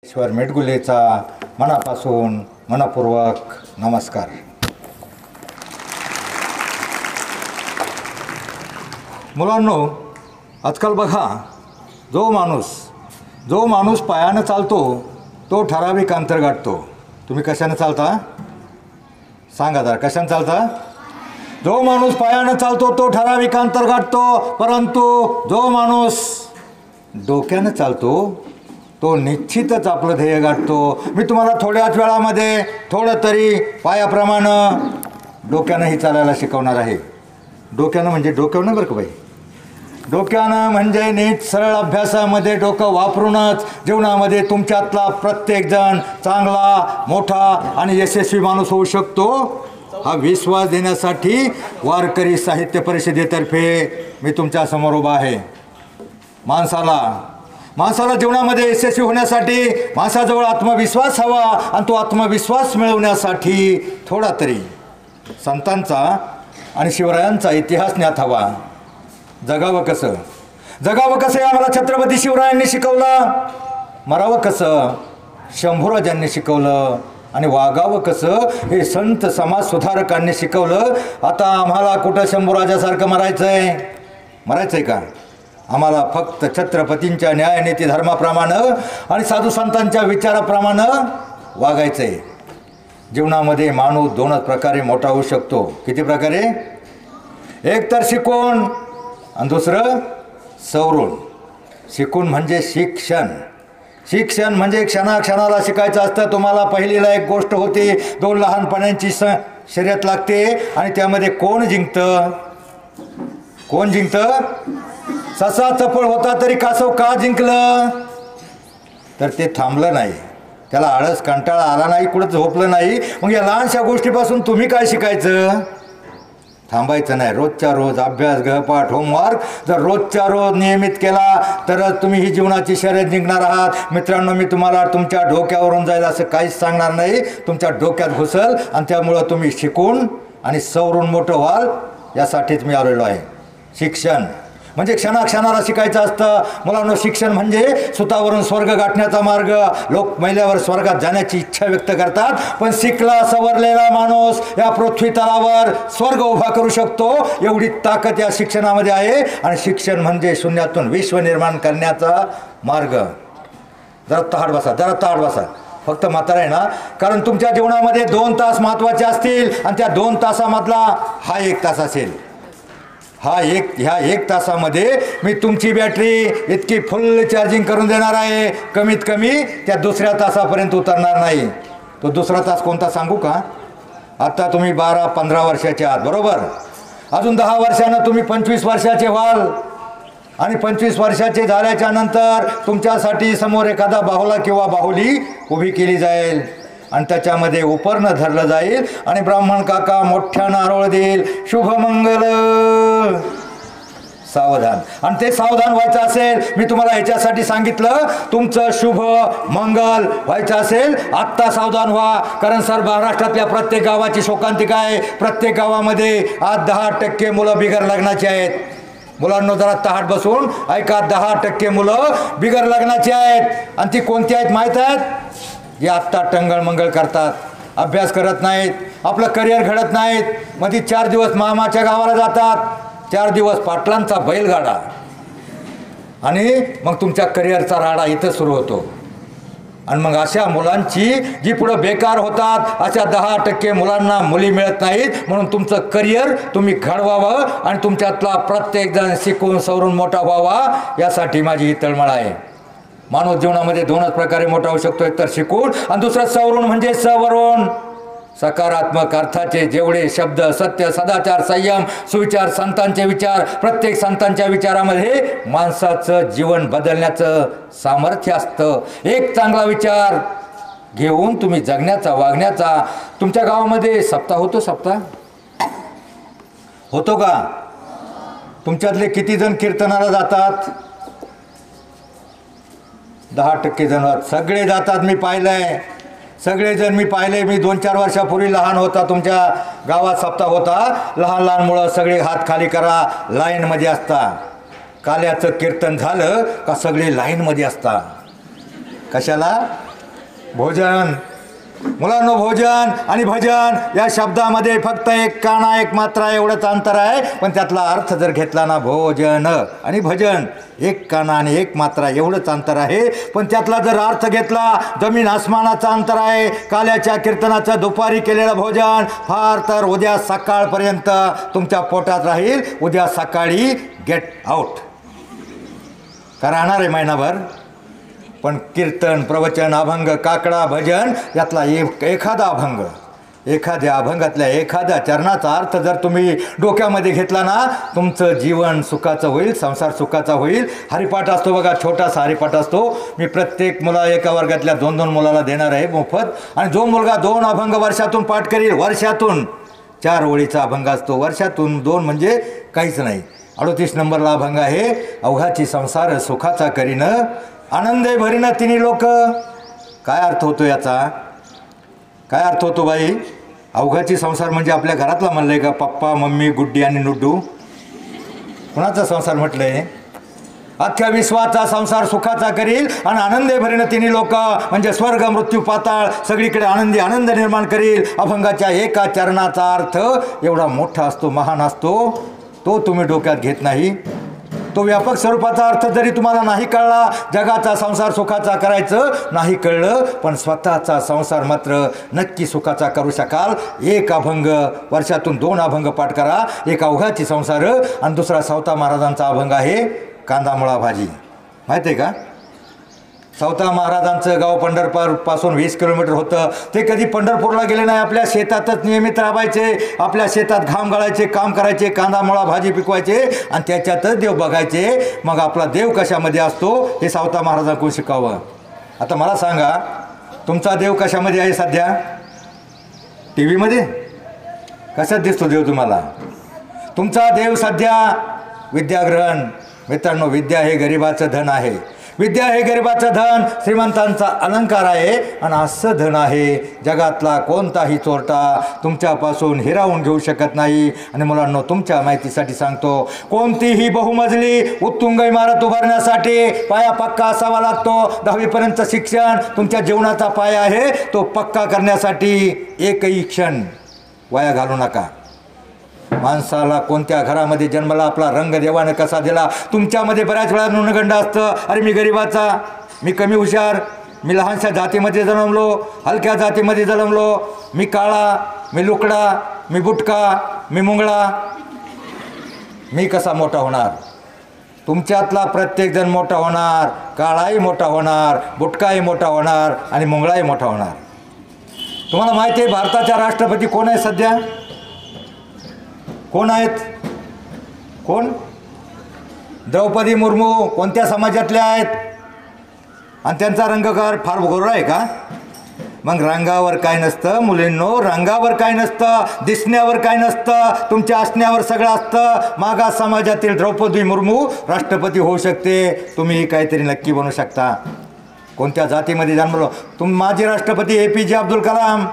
ईश्वर मेडगुलेचा मनापासून मनपूर्वक नमस्कार. मुलांनो, आजकाल बघा, जो माणूस पायानं चालतो तो ठराविक अंतर गाठतो. तुम्ही कशानं चालता सांगा जरा, कशानं चालता? जो माणूस पायानं चालतो तो ठराविक अंतर गाठतो, परंतु जो माणूस डोक्यानं चालतो तो निश्चितच आपलं ध्येय गाठतो. मी तुम्हाला थोड्याच वेळामध्ये थोडं तरी पायाप्रमाणे डोक्यानंही चालायला शिकवणार आहे. डोक्यानं म्हणजे डोक्यानं बरं का बाई, डोक्यानं म्हणजे नीट सरळ अभ्यासामध्ये डोकं वापरूनच जीवनामध्ये तुमच्यातला प्रत्येकजण चांगला, मोठा आणि यशस्वी माणूस होऊ शकतो. हा विश्वास देण्यासाठी वारकरी साहित्य परिषदेतर्फे मी तुमच्यासमोर उभा आहे. माणसाला जीवनामध्ये यशस्वी होण्यासाठी माणसाजवळ आत्मविश्वास हवा, आणि तो आत्मविश्वास मिळवण्यासाठी थोडा तरी संतांचा आणि शिवरायांचा इतिहास ज्ञात हवा. जगावं कसं हे आम्हाला छत्रपती शिवरायांनी शिकवलं. मरावं कसं शंभूराजांनी शिकवलं, आणि वागावं कसं हे संत समाज सुधारकांनी शिकवलं. आता आम्हाला कुठं शंभूराजासारखं मरायचंय का? आम्हाला फक्त छत्रपतींच्या न्यायनीती धर्माप्रमाणे आणि साधू संतांच्या विचाराप्रमाणे वागायचं आहे. जीवनामध्ये माणूस दोनच प्रकारे मोठा होऊ शकतो. किती प्रकारे? एक तर शिकून आणि दुसरं सवरून. शिकून म्हणजे शिक्षण म्हणजे क्षणाला शिकायचं असतं. तुम्हाला पहिलीला एक गोष्ट होती, 2 लहानपणांची शर्यत लागते, आणि त्यामध्ये कोण जिंकतं? ससा चपळ होता तरी कासव का जिंकलं? तर ते थांबलं नाही, त्याला आळस कंटाळा आला नाही, कुठं झोपलं नाही. मग या लहानशा गोष्टीपासून तुम्ही काय शिकायचं? थांबायचं नाही. रोजच्या रोज अभ्यास, गृहपाठ, होमवर्क जर रोजच्या रोज नियमित केला तरच तुम्ही ही जीवनाची शर्यत जिंकणार आहात. मित्रांनो, मी तुम्हाला तुमच्या डोक्यावरून जाईल असं काहीच सांगणार नाही. तुमच्या डोक्यात घुसल, आणि त्यामुळं तुम्ही शिकून आणि सवरून मोठं व्हाल, यासाठीच मी आलेलो आहे. शिक्षण म्हणजे क्षणाला शिकायचं असतं. मुलांनो, शिक्षण म्हणजे सुतावरून स्वर्ग गाठण्याचा मार्ग. लोक महिल्यावर स्वर्गात जाण्याची इच्छा व्यक्त करतात, पण शिकला सवरलेला माणूस या पृथ्वी तलावर स्वर्ग उभा करू शकतो, एवढी ताकद या शिक्षणामध्ये आहे. आणि शिक्षण म्हणजे शून्यातून विश्व निर्माण करण्याचा मार्ग. जरा ताहट बसा फक्त म्हातारा आहे ना, कारण तुमच्या जीवनामध्ये 2 तास महत्त्वाचे असतील, आणि त्या 2 तासामधला हा 1 तास असेल. ह्या 1 तासामध्ये मी तुमची बॅटरी इतकी फुल चार्जिंग करून देणार आहे, कमीत कमी त्या दुसऱ्या तासापर्यंत उतरणार नाही. तो दुसरा तास कोणता सांगू का? आता तुम्ही 12-15 वर्षाचे आहात, बरोबर? अजून 10 वर्षानं तुम्ही 25 वर्षाचे व्हाल, आणि 25 वर्षाचे झाल्याच्या नंतर तुमच्यासाठी समोर एखादा बाहुला किंवा बाहुली उभी केली जाईल, आणि त्याच्यामध्ये उपरणं धरलं जाईल, आणि ब्राह्मण काका मोठ्यानं आरोळ देईल, शुभमंगल सावधान. आणि ते सावधान व्हायचं असेल, मी तुम्हाला ह्याच्यासाठी सांगितलं, तुमचं शुभ मंगल व्हायचं असेल आत्ता सावधान व्हा. कारण सर महाराष्ट्रातल्या प्रत्येक गावाची शोकांतिका आहे. प्रत्येक गावामध्ये आज 10% मुलं बिगर लग्नाची आहेत. मुलांनो, जरा ताहट बसून ऐका, 10% मुलं बिगर लग्नाची आहेत. आणि ती कोणती आहेत माहीत आहेत? जे आत्ता टंगळमंगळ करतात, अभ्यास करत नाहीत, आपलं करिअर घडत नाहीत. मग ती 4 दिवस मामाच्या गावाला जातात, 4 दिवस पाटलांचा बैलगाडा, आणि मग तुमच्या करिअरचा राडा इथं सुरू होतो. आणि मग अशा मुलांची जी पुढं बेकार होतात, अशा 10% मुलांना मुली मिळत नाहीत. म्हणून तुमचं करिअर तुम्ही घडवावं, आणि तुमच्यातला प्रत्येकजण शिकून सवरून मोठा व्हावा, यासाठी माझी ही तळमळ आहे. माणूस जीवनामध्ये 2च प्रकारे मोठा होऊ शकतो, एक तर शिकून, आणि दुसरं सवरून म्हणजे सवरून. सकारात्मक अर्थाचे जेवढे शब्द, सत्य, सदाचार, संयम, सुविचार, संतांचे विचार, प्रत्येक संतांच्या विचारामध्ये माणसाचं जीवन बदलण्याचं सामर्थ्य असतं. एक चांगला विचार घेऊन तुम्ही जगण्याचा, वागण्याचा. तुमच्या गावामध्ये सप्ताह होतो का? तुमच्यातले किती जण कीर्तनाला जातात? 10% जण सगळे जातात. मी पाहिलंय, सगळेजण मी पाहिले. मी 2-4 वर्षापूर्वी लहान होता, तुमच्या गावात सप्ताह होता. लहान मुलं सगळे हात खाली करा, लाईनमध्ये असता. काल्याचं कीर्तन झालं का सगळे लाईनमध्ये असतात. कशाला? भोजन. मुलांनो, भोजन आणि भजन या शब्दामध्ये फक्त एक काना एक मात्रा एवढंच अंतर आहे, पण त्यातला अर्थ जर घेतला ना, भोजन आणि भजन एक काना आणि एक मात्रा एवढंच अंतर आहे, पण त्यातला जर अर्थ घेतला जमीन आसमानाचा अंतर आहे. काल्याच्या कीर्तनाचं दुपारी केलेलं भोजन फार तर उद्या सकाळपर्यंत तुमच्या पोटात राहील. उद्या सकाळी गेट आउट का राहणार आहे महिनाभर. पण कीर्तन, प्रवचन, अभंग, काकडा, भजन यातला एखादा अभंग, एखाद्या अभंगातल्या एखाद्या चरणाचा अर्थ जर तुम्ही डोक्यामध्ये घेतला ना, तुमचं जीवन सुखाचं होईल, संसार सुखाचा होईल. हरिपाठ असतो बघा, छोटासा हरिपाठ असतो. मी प्रत्येक एका वर्गातल्या 2-2 मुलाला देणार आहे मोफत. आणि जो मुलगा 2 अभंग वर्षातून पाठ करील, वर्षातून 4 ओळीचा अभंग असतो, वर्षातून 2 म्हणजे काहीच नाही. 38 नंबरला अभंग आहे, अवघाची संसार सुखाचा करीन, आनंदे भरीन तिन्ही लोक. काय अर्थ होतो याचा? काय अर्थ होतो बाई? अवघाची संसार म्हणजे आपल्या घरातला म्हणलंय का? पप्पा, मम्मी, गुड्डी आणि नुड्डू? कुणाचा संसार म्हटलंय? अख्ख्या विश्वाचा संसार सुखाचा करील आणि आनंदे भरीन तिन्ही लोक, म्हणजे स्वर्ग, मृत्यू, पाताळ सगळीकडे आनंदी आनंद निर्माण करील. अभंगाच्या एका चरणाचा अर्थ एवढा मोठा असतो, महान असतो, तो तुम्ही डोक्यात घेत नाही. तो व्यापक स्वरूपाचा अर्थ जरी तुम्हाला नाही कळला, जगाचा संसार सुखाचा करायचं नाही कळलं, पण स्वतःचा संसार मात्र नक्की सुखाचा करू शकाल. एक अभंग वर्षातून 2 अभंग पाठ करा. एक अवघाची संसार आणि दुसरा सावता महाराजांचा अभंग आहे कांदा मुळा भाजी. माहिती आहे का? सावता महाराजांचं गाव पंढरपूरपासून 20 किलोमीटर होतं. ते कधी पंढरपूरला गेले नाही, आपल्या शेतातच नियमित राबायचे, आपल्या शेतात घाम गाळायचे, काम करायचे, कांदा मुळा भाजी पिकवायचे आणि त्याच्यातच देव बघायचे. मग आपला देव कशामध्ये असतो हे सावता महाराजांकडून शिकावं. आता मला सांगा, तुमचा देव कशामध्ये आहे सध्या? टी व्हीमध्ये? कशात दिसतो देव तुम्हाला? तुमचा देव सध्या विद्याग्रहण. मित्रांनो, विद्या हे गरिबाचं धन आहे. विद्या हे गरिबाचं धन, श्रीमंतांचा अलंकार आहे. आणि असं धन आहे जगातला कोणताही चोरटा तुमच्यापासून हिरावून घेऊ शकत नाही. आणि मुलांनो, तुमच्या माहितीसाठी सांगतो, कोणतीही बहुमजली उत्तुंग इमारत उभारण्यासाठी पाया पक्का असावा लागतो. 10वीपर्यंत शिक्षण तुमच्या जीवनाचा पाया आहे. तो पक्का करण्यासाठी एकही क्षण वाया घालू नका. माणसाला कोणत्या घरामध्ये जन्माला, आपला रंग देवानं कसा दिला. तुमच्यामध्ये बऱ्याच वेळा न्यूनगंड असतं. अरे मी गरिबाचा, मी कमी हुशार, मी लहानशा जातीमध्ये जन्मलो, हलक्या जातीमध्ये जन्मलो, मी काळा, मी लुकडा, मी बुटका, मी मुंगळा, मी कसा मोठा होणार? तुमच्यातला प्रत्येकजण मोठा होणार. काळाही मोठा होणार, बुटकाही मोठा होणार आणि मुंगळाही मोठा होणार. तुम्हाला माहिती आहे भारताच्या राष्ट्रपती कोण आहे सध्या? कोण आहेत? कोण? द्रौपदी मुर्मू. कोणत्या समाजातल्या आहेत? आणि त्यांचा रंगकार फार गोरा आहे का? मग रंगावर काय नसतं मुलींनो, रंगावर काय नसतं, दिसण्यावर काय नसतं, तुमच्या असण्यावर सगळं असतं. मागास समाजातील द्रौपदी मुर्मू राष्ट्रपती होऊ शकते. तुम्ही काहीतरी नक्की बनू शकता. कोणत्या जातीमध्ये जन्मलो? माजी राष्ट्रपती APJ अब्दुल कलाम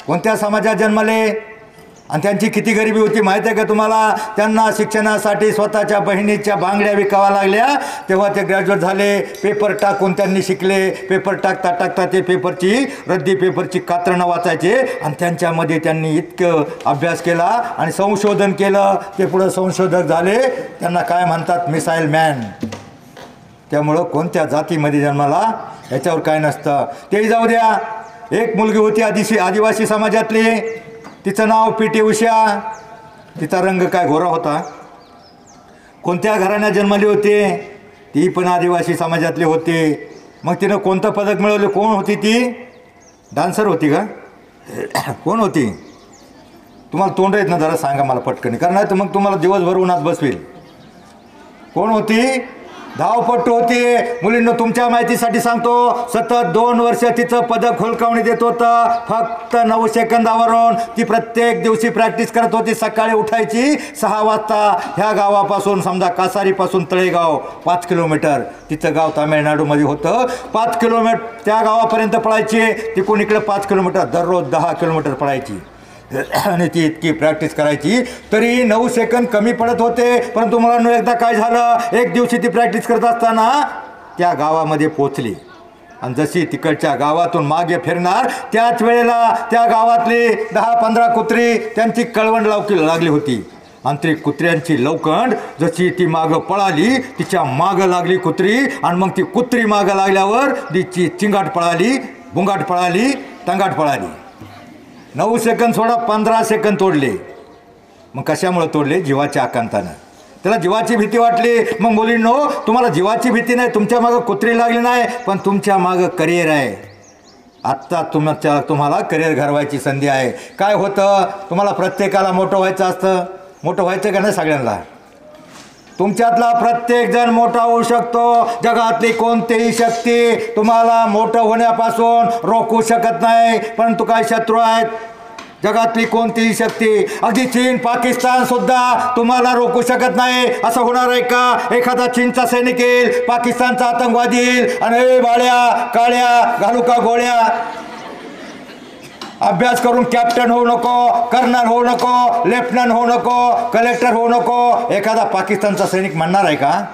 कोणत्या समाजात जन्मले आणि त्यांची किती गरिबी होती माहीत आहे का तुम्हाला? त्यांना शिक्षणासाठी स्वतःच्या बहिणीच्या बांगड्या विकाव्या लागल्या. तेव्हा ते ग्रॅज्युएट झाले. पेपर टाकून त्यांनी शिकले. पेपर टाकता टाकता ते पेपरची रद्दी पेपरची कात्रणं वाचायचे आणि त्यांच्यामध्ये त्यांनी इतकं अभ्यास केला आणि संशोधन केलं. ते पुढं संशोधक झाले. त्यांना काय म्हणतात? Missile man. त्यामुळं कोणत्या जातीमध्ये जन्माला याच्यावर काय नसतं. तेही जाऊ द्या. एक मुलगी होती आदिवासी समाजातली, तिचं नाव PT उषा. तिचा रंग काय गोरा होता. कोणत्या घराण्यात जन्मली होती? ती पण आदिवासी समाजातली होती. मग तिनं कोणतं पदक मिळवलं? कोण होती ती? डान्सर होती का? कोण होती? तुम्हाला तोंड येत ना, जरा सांगा मला पटकन, कारण नाही तर मग तुम्हाला दिवसभर उन्हात बसवेल. कोण होती? धावपट्टू होती. मुलींनो, तुमच्या माहितीसाठी सांगतो, सतत 2 वर्ष तिचं पदक हुलकावणी देत होतं. फक्त 9 सेकंदावरून ती प्रत्येक दिवशी प्रॅक्टिस करत होती. सकाळी उठायची 6 वाजता. ह्या गावापासून समजा कासारीपासून तळेगाव 5 किलोमीटर, तिचं गाव तामिळनाडूमध्ये होतं. 5 किलोमीटर त्या गावापर्यंत पळायची. तिकडून इकडे 5 किलोमीटर, दररोज 10 किलोमीटर पळायची. आणि ती इतकी प्रॅक्टिस करायची तरी 9 सेकंद कमी पडत होते. परंतु मुलांना एकदा काय झालं, एक दिवशी ती प्रॅक्टिस करत असताना त्या गावामध्ये पोचली. आणि जशी तिकडच्या गावातून मागे फिरणार त्याच वेळेला त्या गावातली 10-15 कुत्री त्यांची कळवंड लागली होती. आणि ती कुत्र्यांची लवकंड जशी ती मागं पळाली तिच्या मागं लागली कुत्री. आणि मग ती कुत्री मागं लागल्यावर तिची चिंगाट पळाली, बुंगाट पळाली, टंगाट पळाली. 9 सेकंद सोडा 15 सेकंद तोडले. मग कशामुळे तोडले? जीवाच्या आकांतानं. त्याला जीवाची भीती वाटली. मग मुलींनो, तुम्हाला जीवाची भीती नाही, तुमच्या मागं कुत्री लागली नाही, पण तुमच्या मागं करिअर आहे. आत्ता तुम्हाला करिअर घडवायची संधी आहे. काय होतं, तुम्हाला प्रत्येकाला मोठं व्हायचं असतं. मोठं व्हायचं का नाही? सगळ्यांना. तुमच्यातला प्रत्येक जण मोठा होऊ शकतो. जगातली कोणतीही शक्ती तुम्हाला मोठं होण्यापासून रोखू शकत नाही. परंतु काय शत्रू आहेत? जगातली कोणतीही शक्ती, अगदी चीन, पाकिस्तान सुद्धा तुम्हाला रोखू शकत नाही. असं होणार आहे का? एखादा चीनचा सैनिक येईल, पाकिस्तानचा आतंकवादी येईल आणि हे बाळ्या काळ्या घालू का गोळ्या, अभ्यास करून कॅप्टन होऊ नको, कर्नल होऊ नको, लेफ्टनंट होऊ नको, कलेक्टर होऊ नको, एखादा पाकिस्तानचा सैनिक म्हणणार आहे का?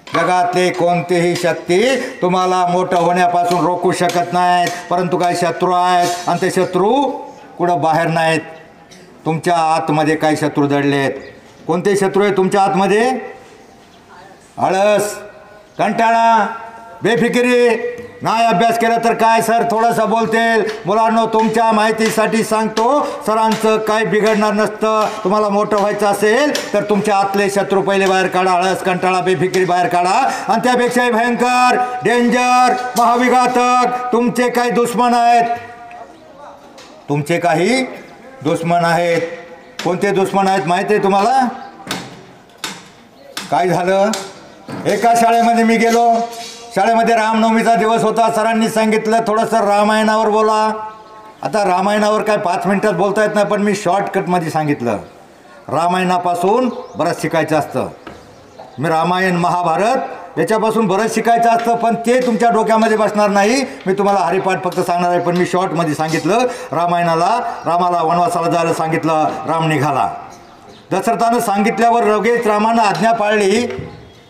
जगातले कोणतीही शक्ती तुम्हाला मोठं होण्यापासून रोखू शकत नाहीत. परंतु काही शत्रू आहेत आणि ते शत्रू कुठं बाहेर नाहीत. तुमच्या आतमध्ये काही शत्रू दडलेत. कोणते शत्रू आहे तुमच्या आतमध्ये? आळस, कंटाळा, बेफिकिरी, नाही अभ्यास केला तर काय सर थोडंसं बोलतील. मुलांनो, तुमच्या माहितीसाठी सांगतो, सरांचं काही बिघडणार नसतं. तुम्हाला मोठं व्हायचं असेल तर तुमच्या आतले शत्रू पहिले बाहेर काढा. आळस, कंटाळा, बेफिकिरी बाहेर काढा. आणि त्यापेक्षाही भयंकर, डेंजर, महाविघातक तुमचे काही दुश्मन आहेत. तुमचे काही दुश्मन आहेत. कोणते दुश्मन आहेत माहिती आहे तुम्हाला? काय झालं, एका शाळेमध्ये मी गेलो. शाळेमध्ये रामनवमीचा दिवस होता. सरांनी सांगितलं थोडंसं रामायणावर बोला. आता रामायणावर काय 5 मिनिटात बोलता येत नाही, पण मी शॉर्टकटमध्ये सांगितलं. रामायणापासून बरंच शिकायचं असतं. मी रामायण, महाभारत याच्यापासून बरंच शिकायचं असतं, पण ते तुमच्या डोक्यामध्ये बसणार नाही. मी तुम्हाला हरिपाठ फक्त सांगणार आहे, पण मी शॉर्टमध्ये सांगितलं. रामाला वनवासाला जायला सांगितलं, राम निघाला. दशरथानं सांगितल्यावर लगेच रामानं आज्ञा पाळली.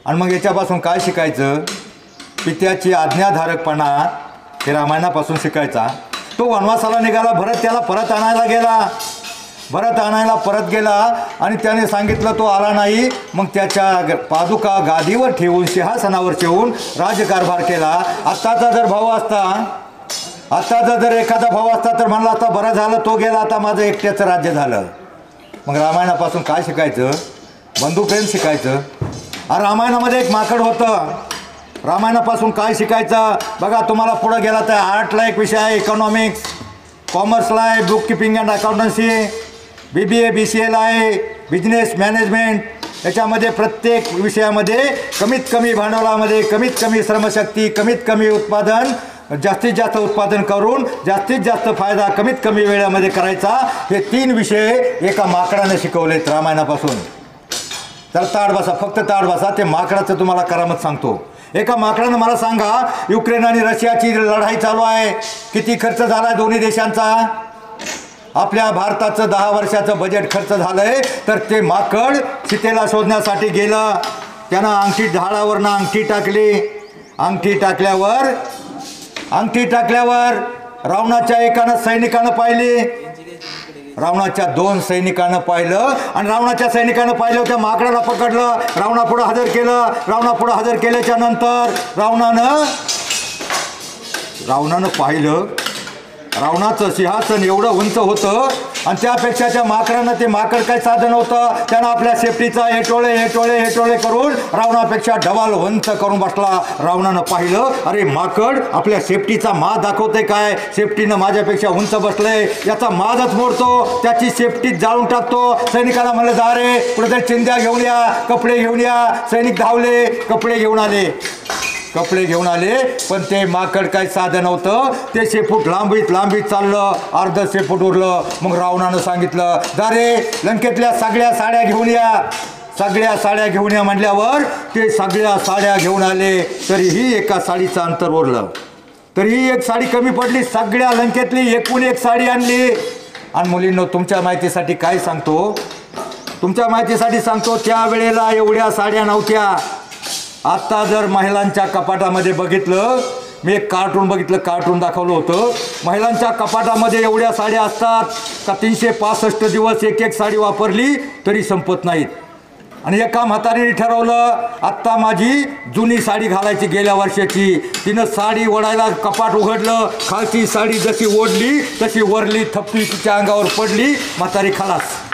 आणि मग याच्यापासून काय शिकायचं? पित्याची आज्ञाधारकपणा हे रामायणापासून शिकायचा. तो वनवासाला निघाला. भरत त्याला परत आणायला गेला आणि त्याने सांगितलं, तो आला नाही. मग त्याच्या पादुका गादीवर ठेवून, सिंहासनावर ठेवून राजकारभार केला. आत्ताचा जर एखादा भाऊ असता तर म्हणला आता बरं झालं तो गेला, आता माझं एकट्याचं राज्य झालं. मग रामायणापासून काय शिकायचं? बंधुप्रेम शिकायचं. रामायणामध्ये एक माकड होतं. रामायणापासून काय शिकायचं? बघा, तुम्हाला पुढं गेला तर आर्टला एक विषय आहे, इकॉनॉमिक्स. कॉमर्सला आहे book keeping and accountancy. BBA BCAला आहे बिझनेस मॅनेजमेंट. याच्यामध्ये प्रत्येक विषयामध्ये कमीत कमी भांडवलामध्ये कमीत कमी श्रमशक्ती, कमीत कमी उत्पादन, जास्तीत जास्त उत्पादन करून जास्तीत जास्त फायदा कमीत कमी वेळामध्ये करायचा, हे 3 विषय एका माकडाने शिकवलेत रामायणापासून. तर ताड बसा, फक्त ताड बसा. ते माकडाचं तुम्हाला करामत सांगतो. एका माकडानं मला सांगा, युक्रेन आणि रशियाची लढाई चालू आहे, किती खर्च झाला दोन्ही देशांचा? आपल्या भारताचं 10 वर्षाचं बजेट खर्च झालंय. तर ते माकड सीतेला शोधण्यासाठी गेलं. त्यानं अंगठी, झाडावरनं अंगठी टाकली. अंगठी टाकल्यावर रावणाच्या एकानं सैनिकानं पाहिली, रावणाच्या 2 सैनिकानं पाहिलं. आणि रावणाच्या सैनिकानं पाहिलं, त्या माकडाला पकडलं, रावणापुढं हजर केलं. रावणापुढं हजर केल्याच्या नंतर रावणानं पाहिलं, रावणाचं सिंहासन एवढं उंच होतं आणि त्यापेक्षा त्या माकडानं, ते माकड काय साधन होतं, त्यानं आपल्या सेफ्टीचा हेटोळे करून रावणापेक्षा डबल उंच करून बसला. रावणानं पाहिलं, अरे माकड आपल्या सेफ्टीचा माज दाखवते काय, सेफ्टीनं माझ्यापेक्षा उंच बसलंय, याचा माजच मोडतो, त्याची सेफ्टी जाळून टाकतो. सैनिकाला म्हणलं, जा रे कुठेतरी चिंध्या घेऊन या, कपडे घेऊन या. सैनिक धावले, कपडे घेऊन आले. पण ते माकड काय साधन होतं, ते शेपूट लांबीत चाललं, अर्ध शेपूट उरलं. मग रावणानं सांगितलं, जा रे लंकेतल्या सगळ्या साड्या घेऊन या. म्हटल्यावर ते सगळ्या साड्या घेऊन आले. तरीही एका साडीचं अंतर उरलं, तरीही एक साडी कमी पडली. सगळ्या लंकेतली एकूण एक साडी आणली. आणि मुलींनो, तुमच्या माहितीसाठी काय सांगतो, त्यावेळेला एवढ्या साड्या नव्हत्या. आत्ता जर महिलांच्या कपाटामध्ये बघितलं मी एक कार्टून बघितलं, कार्टून दाखवलं होतं. महिलांच्या कपाटामध्ये एवढ्या साड्या असतात का 365 दिवस एक एक साडी वापरली तरी संपत नाहीत. आणि एका म्हातारीने ठरवलं, आत्ता माझी जुनी साडी घालायची गेल्या वर्षाची. तिनं साडी ओढायला कपाट उघडलं, खालची साडी जशी ओढली तशी वरली थपकी तिच्या अंगावर पडली, म्हातारी खलास.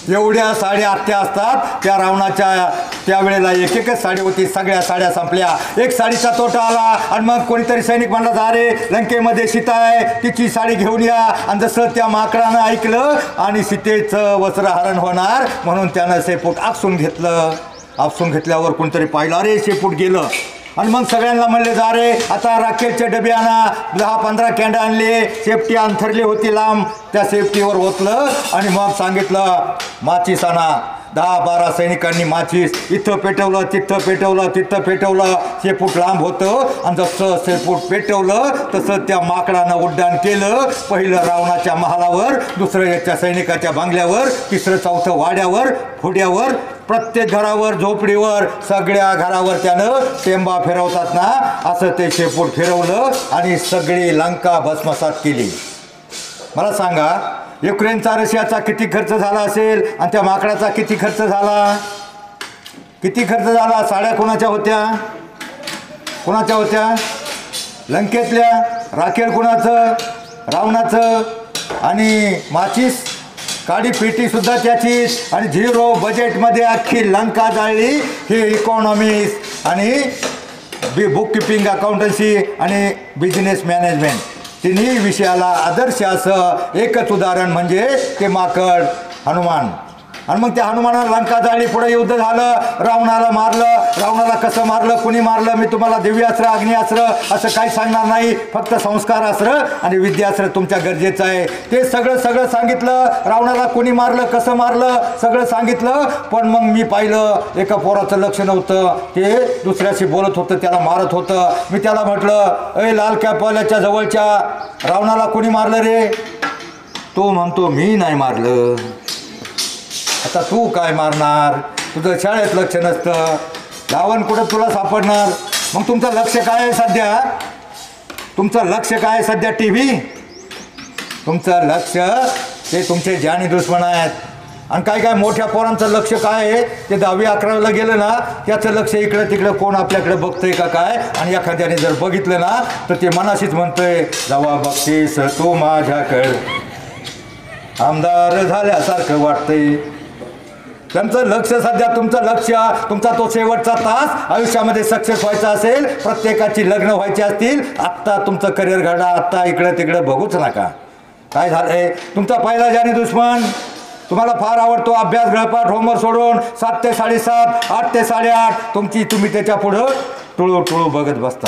एवढ्या साड्या आत्या असतात त्या रावणाच्या त्यावेळेला एक एकच साडी होती, सगळ्या साड्या संपल्या. एक साडीचा तोटा आला आणि मग कोणीतरी सैनिक म्हणला, अरे लंकेमध्ये सीता आहे, तिची साडी घेऊन या. आणि जसं त्या माकडानं ऐकलं आणि सीतेचं वस्त्रहरण होणार म्हणून त्यानं शेपूट आपसून घेतलं. आपसून घेतल्यावर कोणतरी पाहिलं, अरे शेपूट गेलं. आणि मग सगळ्यांना म्हणले, जा रे आता राखेलचे डबे आणा. 10-15 कॅन्ड आणले, सेफ्टी अंथरली होती लांब, त्या सेफ्टीवर ओतलं आणि मग सांगितलं माचीस आणा. 10-12 सैनिकांनी माचीस इथं पेटवलं, तिथं पेटवलं, तिथं पेटवलं. शेपूट लांब होतं आणि जसं शेपूट पेटवलं तसं त्या माकडानं उड्डाण केलं. पहिलं रावणाच्या महालावर, दुसरं याच्या सैनिकाच्या बांगल्यावर, तिसरं चौथं वाड्यावर, फुड्यावर, प्रत्येक घरावर, झोपडीवर, सगळ्या घरावर त्यानं टेंबा फिरवतात ना असं ते शेपूट फिरवलं आणि सगळी लंका भस्मसात केली. मला सांगा, युक्रेनचा रशियाचा किती खर्च झाला असेल आणि त्या माकडाचा किती खर्च झाला? किती खर्च झाला? साड्या कोणाच्या होत्या? कोणाच्या होत्या? लंकेतल्या. राखेल कोणाचं? रावणाचं. आणि माचीस काडी पेटीसुद्धा त्याचीच. आणि 0 बजेटमध्ये अख्खी लंका जाळली. हे इकॉनॉमिक्स आणि बुक किपिंग, अकाउंटन्सी आणि बिझनेस मॅनेजमेंट तिन्ही विषयाला आदर्श असं एकच उदाहरण म्हणजे ते माकड हनुमान. आणि मग त्या हनुमानाला लंका जाळली, पुढे युद्ध झालं, रावणाला मारलं. रावणाला कसं मारलं, कुणी मारलं, मी तुम्हाला दिव्यास्त्र, अग्निअस्त्र असं काही सांगणार नाही. फक्त संस्कारास्त्र आणि विद्यास्त्र तुमच्या गरजेचं आहे. ते सगळं सांगितलं. रावणाला कुणी मारलं, कसं मारलं सगळं सांगितलं. पण मग मी पाहिलं एका पोराचं लक्ष नव्हतं, ते दुसऱ्याशी बोलत होतं, त्याला मारत होतं. मी त्याला म्हटलं, ए लाल कॅपवाल्याच्या जवळच्या, रावणाला कुणी मारलं रे? तो म्हणतो, मी नाही मारलं. आता तू काय मारणार? तुझं शाळेत लक्ष नसतं, लावण कुठं तुला सापडणार? मग तुमचं लक्ष काय आहे सध्या? तुमचं लक्ष काय आहे सध्या? TV. तुमचं लक्ष ते तुमचे जानी दुश्मन आहेत. आणि काय मोठ्या पोरांचं लक्ष काय आहे? ते 10वी-11वीला गेलं ना, त्याचं लक्ष इकडं तिकडं, कोण आपल्याकडे बघतंय का काय. आणि एखाद्याने जर बघितलं ना तर ते मनाशीच म्हणतंय, जेव्हा बघतेस तू माझ्याकडं आमदार झाल्यासारखं वाटतंय. त्यांचं लक्ष सध्या, तुमचं लक्ष, तुमचा तो शेवटचा तास आयुष्यामध्ये सक्सेस व्हायचा असेल, प्रत्येकाची लग्न व्हायची असतील, आत्ता तुमचं करिअर घडा. आत्ता इकडं तिकडं बघूच नका. काय झालंय? तुमचा पहिला जानी दुश्मन तुम्हाला फार आवडतो, अभ्यास, गृहपाठ, होमवर्क सोडून 7 ते 7:30, 8 ते 8:30 तुम्ही त्याच्या पुढं टुळू बघत बसता.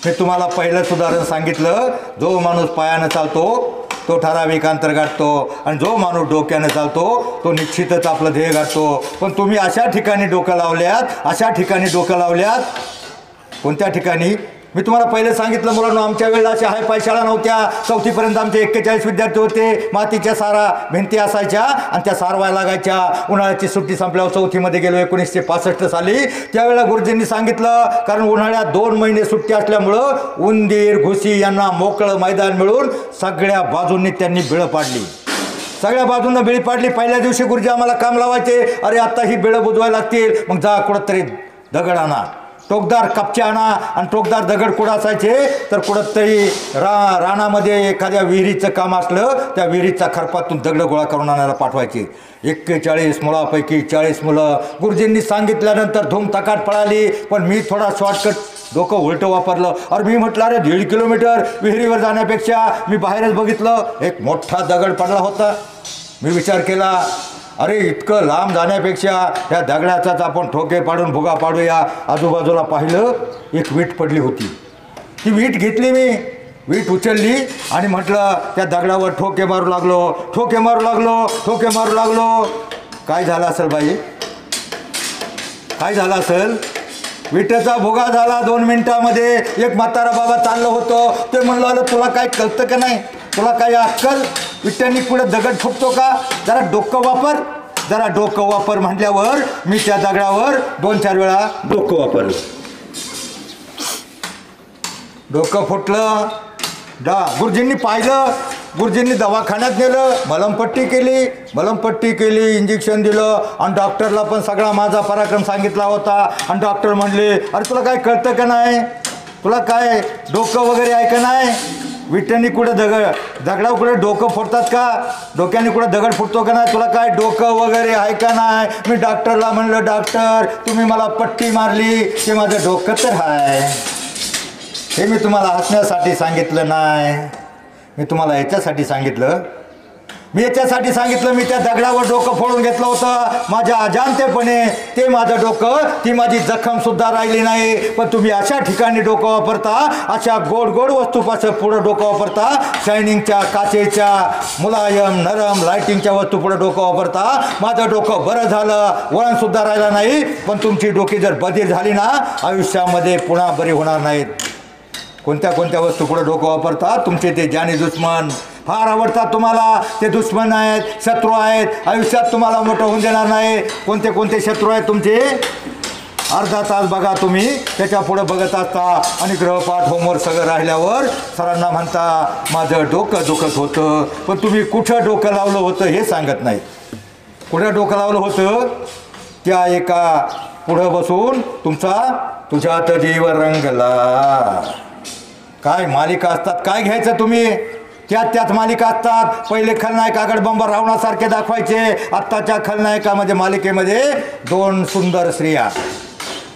मी तुम्हाला पहिलं उदाहरण सांगितलं, जो माणूस पायानं चालतो तो ठराविक अंतर गाठतो आणि जो माणूस डोक्यानं चालतो तो निश्चितच आपलं ध्येय गाठतो. पण तुम्ही अशा ठिकाणी डोकं लावल्यात, कोणत्या ठिकाणी? मी तुम्हाला पहिले सांगितलं मुलांना, आमच्या वेळेला अशा हाय शाळा नव्हत्या. 4थीपर्यंत आमचे 41 विद्यार्थी होते. मातीच्या सारा भिंती असायच्या आणि त्या सारवायला लागायच्या. उन्हाळ्याची सुट्टी संपल्यावर 4थीमध्ये गेलो 1965 साली. त्यावेळेला गुरुजींनी सांगितलं, कारण उन्हाळ्यात 2 महिने सुट्टी असल्यामुळं उंदीर, घुशी यांना मोकळं मैदान मिळून सगळ्या बाजूंनी त्यांनी बिळं पाडली. सगळ्या बाजूंना बिळी पाडली. पहिल्या दिवशी गुरुजी आम्हाला काम लावायचे, अरे आत्ता ही बिळं बुजवायला लागतील, मग जा कुठं तरी दगड आणा, टोकदार कपचे आणा. आणि टोकदार दगड कुठं असायचे तर कुठं तरी रानामध्ये एखाद्या विहिरीचं काम असलं, त्या विहिरीच्या खरपातून दगड गोळा करून आणायला पाठवायचे. 41 मुलापैकी 40 मुलं गुरुजींनी सांगितल्यानंतर धूमधकाट पळाली. पण मी थोडा शॉर्टकट, डोकं उलटं वापरलं. अरे मी म्हटलं, अरे 1.5 किलोमीटर विहिरीवर जाण्यापेक्षा मी बाहेरच बघितलं, एक मोठा दगड पडला होता. मी विचार केला, अरे इतकं लांब जाण्यापेक्षा त्या दगडाचाच आपण ठोके पाडून भुगा पाडूया. आजूबाजूला पाहिलं, एक वीट पडली होती. ती वीट घेतली, मी वीट उचलली आणि म्हटलं त्या दगडावर ठोके मारू लागलो. काय झालं असेल बाई? काय झालं असेल? विटेचा भुगा झाला 2 मिनिटामध्ये. एक म्हातारा बाबा चाललं होतं, ते म्हणलं, अरे तुला काय कळतं का नाही? तुला काय अक्कल? विट्यानी पुढे दगड फुटतो का? जरा डोकं वापर, जरा डोकं वापर म्हटल्यावर मी त्या दगडावर 2-4 वेळा डोकं वापरलं. डोकं फुटलं. गुरुजींनी पाहिलं. गुरुजींनी दवाखान्यात नेलं, मलमपट्टी केली, इंजेक्शन दिलं आणि डॉक्टरला पण सगळा माझा पराक्रम सांगितला होता. आणि डॉक्टर म्हणले, अरे तुला काय कळतं का नाही, तुला काय डोकं वगैरे आहे का नाही, विट्यानी कुठं दगडावर कुठे डोकं फोडतात का, डोक्याने कुठं दगड फुटतो का नाही, तुला काय डोकं वगैरे आहे का नाही. मी डॉक्टरला म्हणलं, डॉक्टर तुम्ही मला पट्टी मारली ते माझं डोकं तर आहे. हे मी तुम्हाला हसण्यासाठी सांगितलं नाही, मी तुम्हाला याच्यासाठी सांगितलं. मी त्या दगडावर डोकं फोडून घेतलं होतं माझ्या अजाणतेपणे. ते माझं डोकं, ती माझी जखमसुद्धा राहिली नाही. पण तुम्ही अशा ठिकाणी डोकं वापरता, अशा गोड वस्तूपासून पुढं डोकं वापरता, शायनिंगच्या, काचेच्या, मुलायम नरम लायटिंगच्या वस्तू पुढं डोकं वापरता. माझं डोकं बरं झालं, वळणसुद्धा राहिला नाही. पण तुमची डोकी जर बधीर झाली ना, आयुष्यामध्ये पुन्हा बरी होणार नाहीत. कोणत्या वस्तू पुढे डोकं वापरतात तुमचे ते जानी दुश्मन फार आवडतात तुम्हाला. ते दुश्मन आहेत, शत्रू आहेत, आयुष्यात तुम्हाला मोठं होऊन देणार नाही. कोणते शत्रू आहेत तुमचे, अर्धा तास बघा तुम्ही त्याच्या पुढे बघत असता आणि गृहपाठ होमवर्क सगळं राहिल्यावर सरांना म्हणता माझं डोकं दुखत होतं. पण तुम्ही कुठं डोकं लावलं होतं हे सांगत नाही. कुठं डोकं लावलं होतं, त्या एका पुढं बसून तुझ्यात जीव रंगला. काय मालिका असतात, काय घ्यायचं तुम्ही, त्यात मालिका असतात. पहिले खलनायकाकडे बंब रावणासारखे दाखवायचे. आत्ताच्या खलनायकामध्ये मालिकेमध्ये 2 सुंदर स्त्रिया,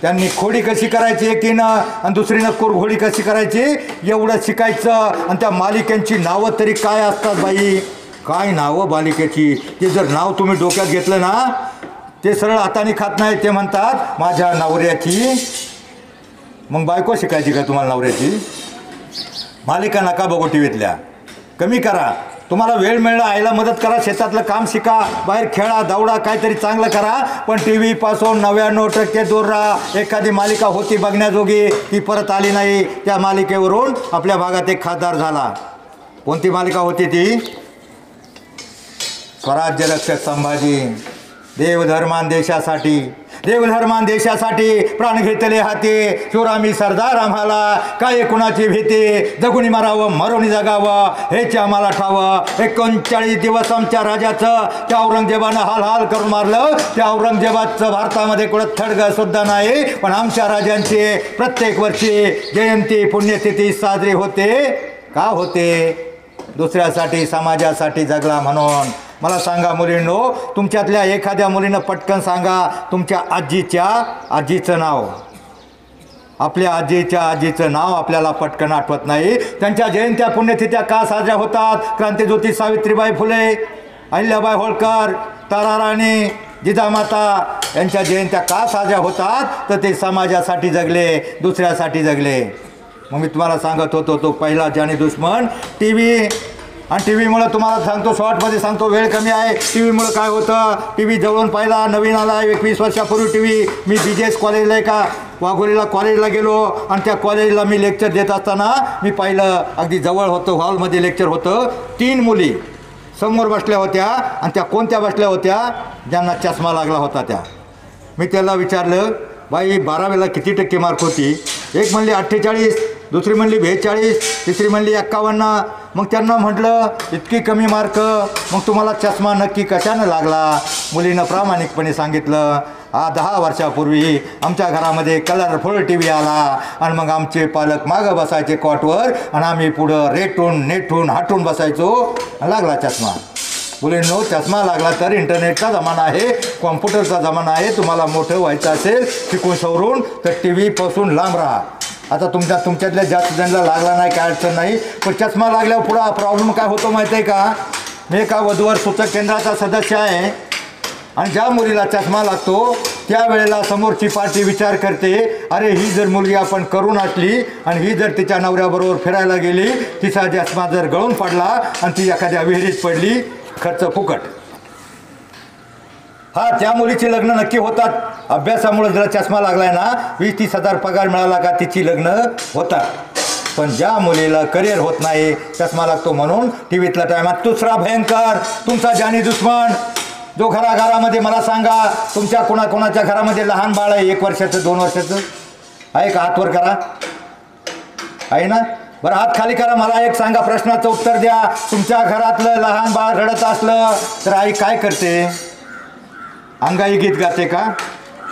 त्यांनी खोडी कशी करायची एकीनं आणि दुसरीनं कुरघोडी कशी करायची एवढं शिकायचं. आणि त्या मालिकेची नावं तरी काय असतात बाई, काय नावं मालिकेची. ते जर नाव तुम्ही डोक्यात घेतलं ना, ते सरळ हाताने खात नाही. ते म्हणतात माझ्या नवऱ्याची. मग बायको शिकायची का तुम्हाला नवऱ्याची. मालिका नका बघू टीव्हीतल्या, कमी करा. तुम्हाला वेळ मिळणं, आईला मदत करा, शेतातलं काम शिका, बाहेर खेळा, दौडा, काहीतरी चांगलं करा. पण टी व्हीपासून 99% दूर राहा. एखादी मालिका होती बघण्याजोगी, ती परत आली नाही. त्या मालिकेवरून आपल्या भागात एक खासदार झाला. कोणती मालिका होती ती, स्वराज्य रक्षक संभाजी. देवधर्मान देशासाठी प्राण घेतले हाती. चोरामी सरदार आम्हाला, काय कुणाची भीती. जगुनी मारावं मरुनी जगावं हेच आम्हाला ठावं. 39 दिवस आमच्या राजाचं त्या औरंगजेबानं हाल करून मारलं. त्या औरंगजेबाचं भारतामध्ये कुठं थडगं सुद्धा नाही. पण आमच्या राजांची प्रत्येक वर्षी जयंती पुण्यतिथी साजरी होते. का होते, दुसऱ्यासाठी समाजासाठी जगला म्हणून. मला सांगा मुलींनो, तुमच्यातल्या एखाद्या मुलीनं पटकन सांगा तुमच्या आजीचं नाव. आपल्या आजीचं नाव आपल्याला पटकन आठवत नाही. त्यांच्या जयंत्या पुण्यतिथ्या का साजऱ्या होतात. क्रांतिज्योती सावित्रीबाई फुले, अहिल्याबाई होळकर, ताराराणी, जिजामाता यांच्या जयंत्या का साजऱ्या होतात, तर ते समाजासाठी जगले, दुसऱ्यासाठी जगले. मग मी तुम्हाला सांगत होतो तो पहिला जानी दुश्मन टी व्ही. आणि टी व्हीमुळं तुम्हाला सांगतो, शॉर्टमध्ये सांगतो, वेळ कमी आहे. टी व्हीमुळं काय होतं, टी व्ही जवळून पाहिला, नवीन आला 21 वर्षापूर्वी टी व्ही. मी BJS कॉलेजला एका वाघोलीला कॉलेजला गेलो आणि त्या कॉलेजला मी लेक्चर देत असताना मी पाहिलं, अगदी जवळ होतं, हॉलमध्ये लेक्चर होतं. 3 मुली समोर बसल्या होत्या आणि त्या कोणत्या बसल्या होत्या, ज्यांना चष्मा लागला होता त्या. मी त्याला विचारलं, बाई 12वीला किती टक्के मार्क होती. एक म्हणली 48, दुसरी म्हणली 42, तिसरी म्हणली 51. मग त्यांना म्हटलं इतकी कमी मार्क, मग तुम्हाला चष्मा नक्की कशानं लागला. मुलीनं प्रामाणिकपणे सांगितलं, 10 वर्षापूर्वी आमच्या घरामध्ये कलरफुल टी व्ही आला आणि मग आमचे पालक मागं बसायचे कॉटवर आणि आम्ही पुढं नेटून हाटून बसायचो, लागला चष्मा. मुलींनो, चष्मा लागला तर इंटरनेटचा जमाना आहे, कॉम्प्युटरचा जमाना आहे. तुम्हाला मोठं व्हायचं असेल शिकून सवरून तर टी व्हीपासून लांब राहा. आता तुमच्यातल्या जास्त जणांना लागला नाही, काय अडचण नाही. पण चष्मा लागल्यावर पुढं प्रॉब्लेम काय होतो माहिती आहे का. मी एका वधूवर सूचक केंद्राचा सदस्य आहे आणि ज्या मुलीला चष्मा लागतो त्यावेळेला समोरची पार्टी विचार करते, अरे ही जर मुलगी आपण करून असली आणि ही जर तिच्या नवऱ्याबरोबर फिरायला गेली, तिचा चष्मा जर गळून पडला आणि ती एखाद्या विहिरीत पडली, खर्च फुकट. हा, त्या मुलीची लग्न नक्की होतात. अभ्यासामुळे जर चष्मा लागलाय ना, 20-30 हजार पगार मिळाला का तिची लग्न होतात. पण ज्या मुलीला करिअर होत नाही, चष्मा लागतो म्हणून टी व्हीतला टायमात दुसरा भयंकर तुमचा जानी दुश्मन जो घराघरामध्ये मला सांगा तुमच्या कोणाच्या घरामध्ये लहान बाळ आहे 1 वर्षाचं 2 वर्षाचं आहे का? हात वर करा. आहे ना? बरं हात खाली करा. मला एक सांगा, प्रश्नाचं उत्तर द्या. तुमच्या घरातलं लहान बाळ रडत असलं तर आई काय करते? अंगाई गीत गाते का?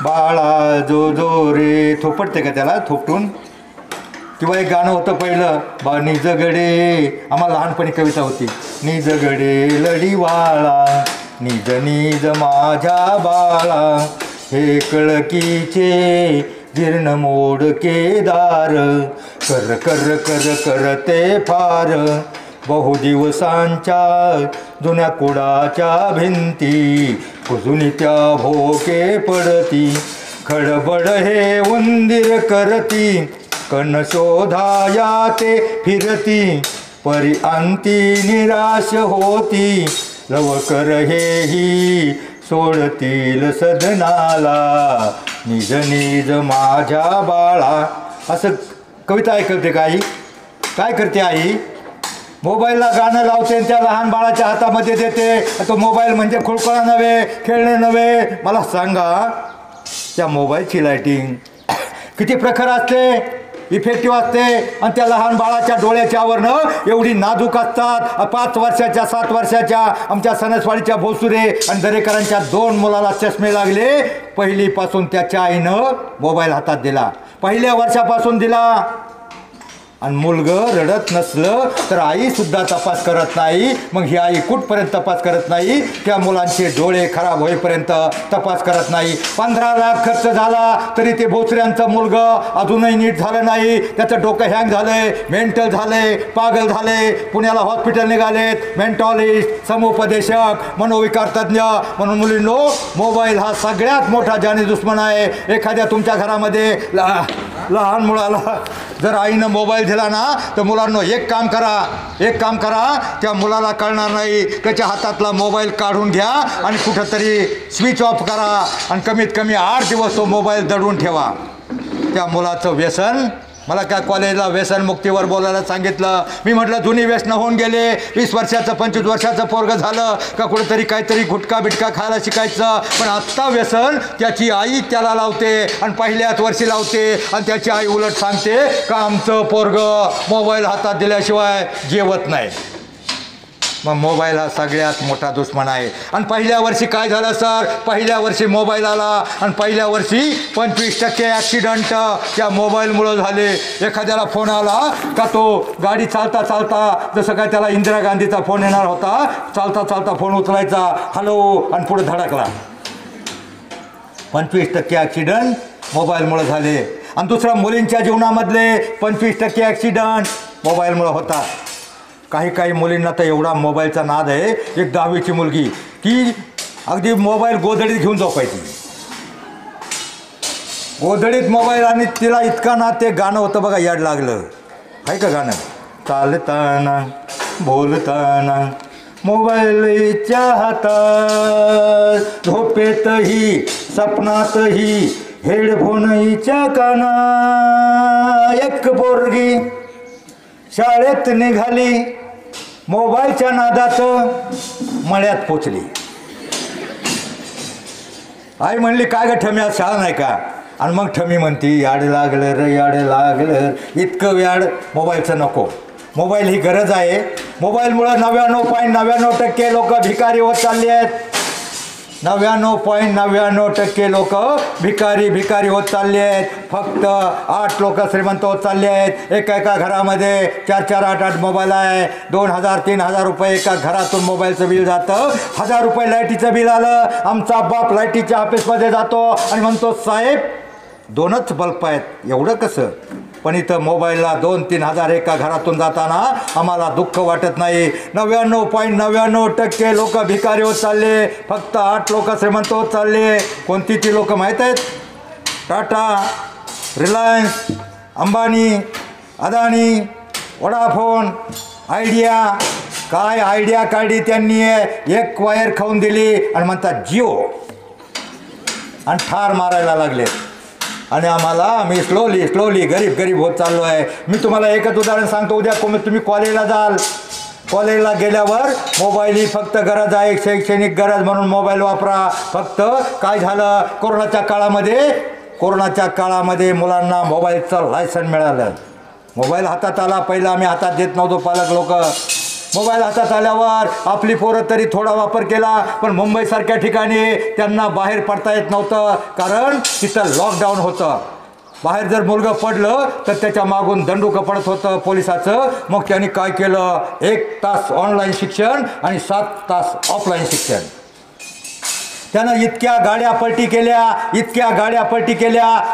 बाळा जो जो रे थोपटते का त्याला थोपटून? किंवा एक गाणं होतं पहिलं, बा निजगडे, आम्हाला लहानपणी कविता होती, निजगडे लढीवाळा निज निज माझ्या बाळा हे कळकीचे जीर्ण मोडके दार कर कर कर करते फार बहुदिवसांच्या जुन्या कुडाच्या भिंती कुजून त्या भोके पडती खडबड हे उंदीर करती कण शोधाया ते फिरती परी अंती निराश होती लवकर हेही सोडतील सदनाला निज निज माझ्या बाळा. असं कविता ऐकते का आई? काय करते आई? मोबाईलला गाणं लावते आणि त्या लहान बाळाच्या हातामध्ये देते. तो मोबाईल म्हणजे खुळखुळा नव्हे, खेळणे नव्हे. मला सांगा त्या मोबाईलची लाईटिंग किती प्रखर असते, इफेक्टिव्ह असते आणि त्या लहान बाळाच्या डोळ्याच्या आवरणं एवढी नाजूक असतात. 5 वर्षाच्या 7 वर्षाच्या आमच्या सणसवाडीच्या भोसुरे आणि दरेकरांच्या 2 मुलाला चष्मे लागले. पहिलीपासून त्याच्या आईनं मोबाईल हातात दिला, पहिल्या वर्षापासून दिला. आणि मुलगं रडत नसलं तर आईसुद्धा तपास करत नाही. मग ही आई कुठपर्यंत तपास करत नाही? त्या मुलांचे डोळे खराब होईपर्यंत तपास करत नाही. 15 लाख खर्च झाला तरी ते भोसऱ्यांचं मुलगं अजूनही नीट झालं नाही. त्याचं डोकं हँग झालंय, मेंटल झालंय, पागल झालंय. पुण्याला हॉस्पिटल निघालेत, मेंटॉलिस्ट, समुपदेशक, मनोविकार तज्ज्ञ. म्हणून मुलींनो, मोबाईल हा सगळ्यात मोठा जानी दुश्मन आहे. एखाद्या तुमच्या घरामध्ये लहान मुलाला जर आईनं मोबाईल दिला ना तर मुलांनो एक काम करा, त्या मुलाला कळणार नाही. त्याच्या हातातला मोबाईल काढून घ्या आणि कुठंतरी स्विच ऑफ करा आणि कमीत कमी 8 दिवस तो मोबाईल दडवून ठेवा. त्या मुलाचं व्यसन, मला काय कॉलेजला व्यसनमुक्तीवर बोलायला सांगितलं. मी म्हटलं जुनी व्यसनं होऊन गेले. 20 वर्षाचं 25 वर्षाचं पोरगं झालं का कुठेतरी काहीतरी गुटखा बिटका खायला शिकायचं. पण आत्ता व्यसन त्याची आई त्याला लावते आणि पहिल्याच वर्षी लावते आणि त्याची आई उलट सांगते का आमचं पोरगं मोबाईल हातात दिल्याशिवाय जेवत नाही. मग मोबाईल हा सगळ्यात मोठा दुश्मन आहे. आणि पहिल्या वर्षी काय झालं सर? पहिल्या वर्षी मोबाईल आला आणि पहिल्या वर्षी 25% ॲक्सिडंट त्या मोबाईलमुळं झाले. एखाद्याला फोन आला का तो गाडी चालता जसं काय त्याला इंदिरा गांधीचा फोन येणार होता, चालता फोन उचलायचा, हॅलो, आणि पुढे धडकला. 25% ॲक्सिडंट मोबाईलमुळं झाले. आणि दुसरा, मुलींच्या जीवनामधले 25% ॲक्सिडंट मोबाईलमुळं होतात. काही मुलींना तर एवढा मोबाईलचा नाद आहे. एक 10वीची मुलगी की अगदी मोबाईल गोधडीत घेऊन झोपायची, गोधडीत मोबाईल. आणि तिला इतका नाद, ते गाणं होतं बघा, याड लागलं आहे का गाणं, चालताना बोलताना मोबाईलच्या हातात, झोपेतही सपनातही हेडफोनच्या काना. एक पोरगी शाळेत निघाली, मोबाईलच्या नादात मळ्यात पोचली. आई म्हणली काय ग ठमी, आज शाळा नाही का? आणि मग ठमी म्हणती याड लागलं रे, याड लागलं. इतकं याड मोबाईलचं नको. मोबाईल ही गरज आहे. मोबाईलमुळं 99.99% लोक भिकारी होत चालले आहेत. 99.99% लोक भिकारी होत चालले आहेत. फक्त 8 लोक श्रीमंत होत चालले आहेत. एका घरामध्ये 4-4, 8-8 मोबाईल आहे. 2,000-3,000 रुपये एका घरातून मोबाईलचं बिल जातं. 1,000 रुपये लाईटीचं बिल आलं. आमचा बाप लाईटीच्या ऑफिसमध्ये जातो आणि म्हणतो साहेब 2च बल्ब आहेत, एवढं कसं? पण इथं मोबाईलला 2-3 हजार एका घरातून जाताना आम्हाला दुःख वाटत नाही. 99.99% लोक भिकारी होत चालले. फक्त 8 लोक श्रीमंत होत चालले. कोणती ती लोक माहीत आहेत? Tata, Reliance, Ambani, Adani, Vodafone, idea. काय आयडिया काढली त्यांनी? एक वायर खाऊन दिली आणि म्हणतात जिओ, आणि ठार मारायला लागले. आणि आम्ही स्लोली गरीब होत चाललो आहे. मी तुम्हाला एकच उदाहरण सांगतो. उद्या तुम्ही कॉलेजला जाल, कॉलेजला गेल्यावर मोबाईल ही फक्त गरज आहे, शैक्षणिक गरज म्हणून मोबाईल वापरा. फक्त काय झालं, कोरोनाच्या काळामध्ये मुलांना मोबाईलचं लायसन मिळालं. मोबाईल हातात आला, पहिला आम्ही हातात देत नव्हतो पालक लोक. मोबाईल हातात आल्यावर आपली पोरं तरी थोडा वापर केला, पण मुंबईसारख्या ठिकाणी त्यांना बाहेर पडता येत नव्हतं, कारण तिथं लॉकडाऊन होतं. बाहेर जर मुलगं पडलं तर त्याच्या मागून दंडुकं पडत होतं पोलिसाचं. मग त्यांनी काय केलं, 1 तास ऑनलाईन शिक्षण आणि 7 तास ऑफलाईन शिक्षण. त्यानं इतक्या गाड्या पलटी केल्या,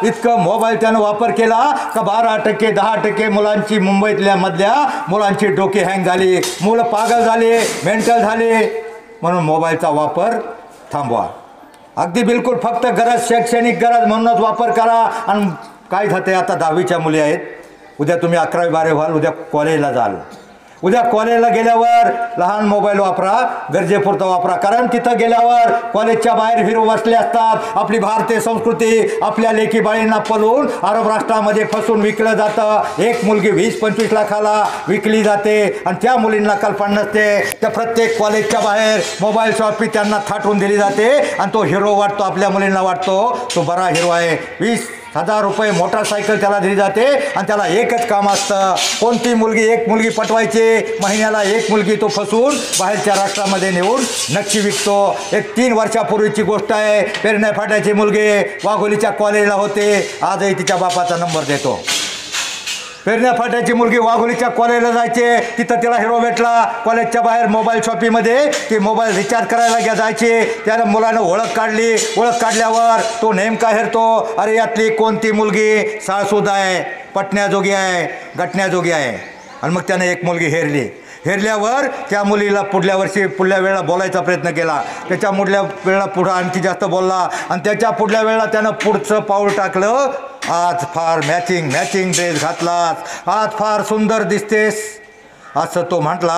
इतकं मोबाईल त्यानं वापर केला का 12% 10% मुलांची मधल्या मुलांची डोके हँग झाली, मुलं पागल झाले, मेंटल झाले. म्हणून मोबाईलचा वापर थांबवा. अगदी बिलकुल फक्त गरज, शैक्षणिक गरज म्हणूनच वापर करा. आणि काय झालं, आता 10वीच्या मुली आहेत, उद्या तुम्ही 11वी 12वी व्हाल, उद्या कॉलेजला जाल. उद्या कॉलेजला गेल्यावर लहान मोबाईल वापरा, गरजेपुरता वापरा. कारण तिथं गेल्यावर कॉलेजच्या बाहेर हिरो बसले असतात. आपली भारतीय संस्कृती आपल्या लेकी बाळींना पळवून अरब राष्ट्रामध्ये फसून विकलं जातं. एक मुलगी 20-25 लाखाला विकली जाते आणि त्या मुलींना कल्पना नसते. त्या प्रत्येक कॉलेजच्या बाहेर मोबाईल शॉपी त्यांना थाटून दिली जाते आणि तो हिरो वाटतो, आपल्या मुलींना वाटतो तो बरा हिरो आहे. 20,000 रुपये मोटरसायकल त्याला दिली जाते आणि त्याला एकच काम असतं, कोणती मुलगी, एक मुलगी पटवायची. महिन्याला एक मुलगी तो फसून बाहेरच्या राष्ट्रामध्ये नेऊन नक्की विकतो. एक 3 वर्षापूर्वीची गोष्ट आहे. पेरण्या फाट्याची मुलगी वाघोलीच्या कॉलेजला होते, आजही तिच्या बापाचा नंबर देतो. पेरण्या फाट्याची मुलगी वाघोलीच्या कॉलेजला जायचे, तिथं तिला हिरो भेटला. कॉलेजच्या बाहेर मोबाईल शॉपीमध्ये ती मोबाईल रिचार्ज करायला जायची. त्यानं मुलानं ओळख काढल्यावर तो नेमका हेरतो, अरे यातली कोणती मुलगी साळसूद आहे, पटण्याजोगी आहे, गटण्याजोगी आहे. आणि मग त्यानं एक मुलगी हेरल्यावर त्या मुलीला पुढल्या वेळेला बोलायचा प्रयत्न केला. त्याच्या वेळेला पुढं आणखी जास्त बोलला आणि त्याच्या पुढल्या वेळेला त्यानं पुढचं पाऊल टाकलं, आज फार मॅचिंग ड्रेस घातलास, आज फार सुंदर दिसतेस, असं तो म्हटला.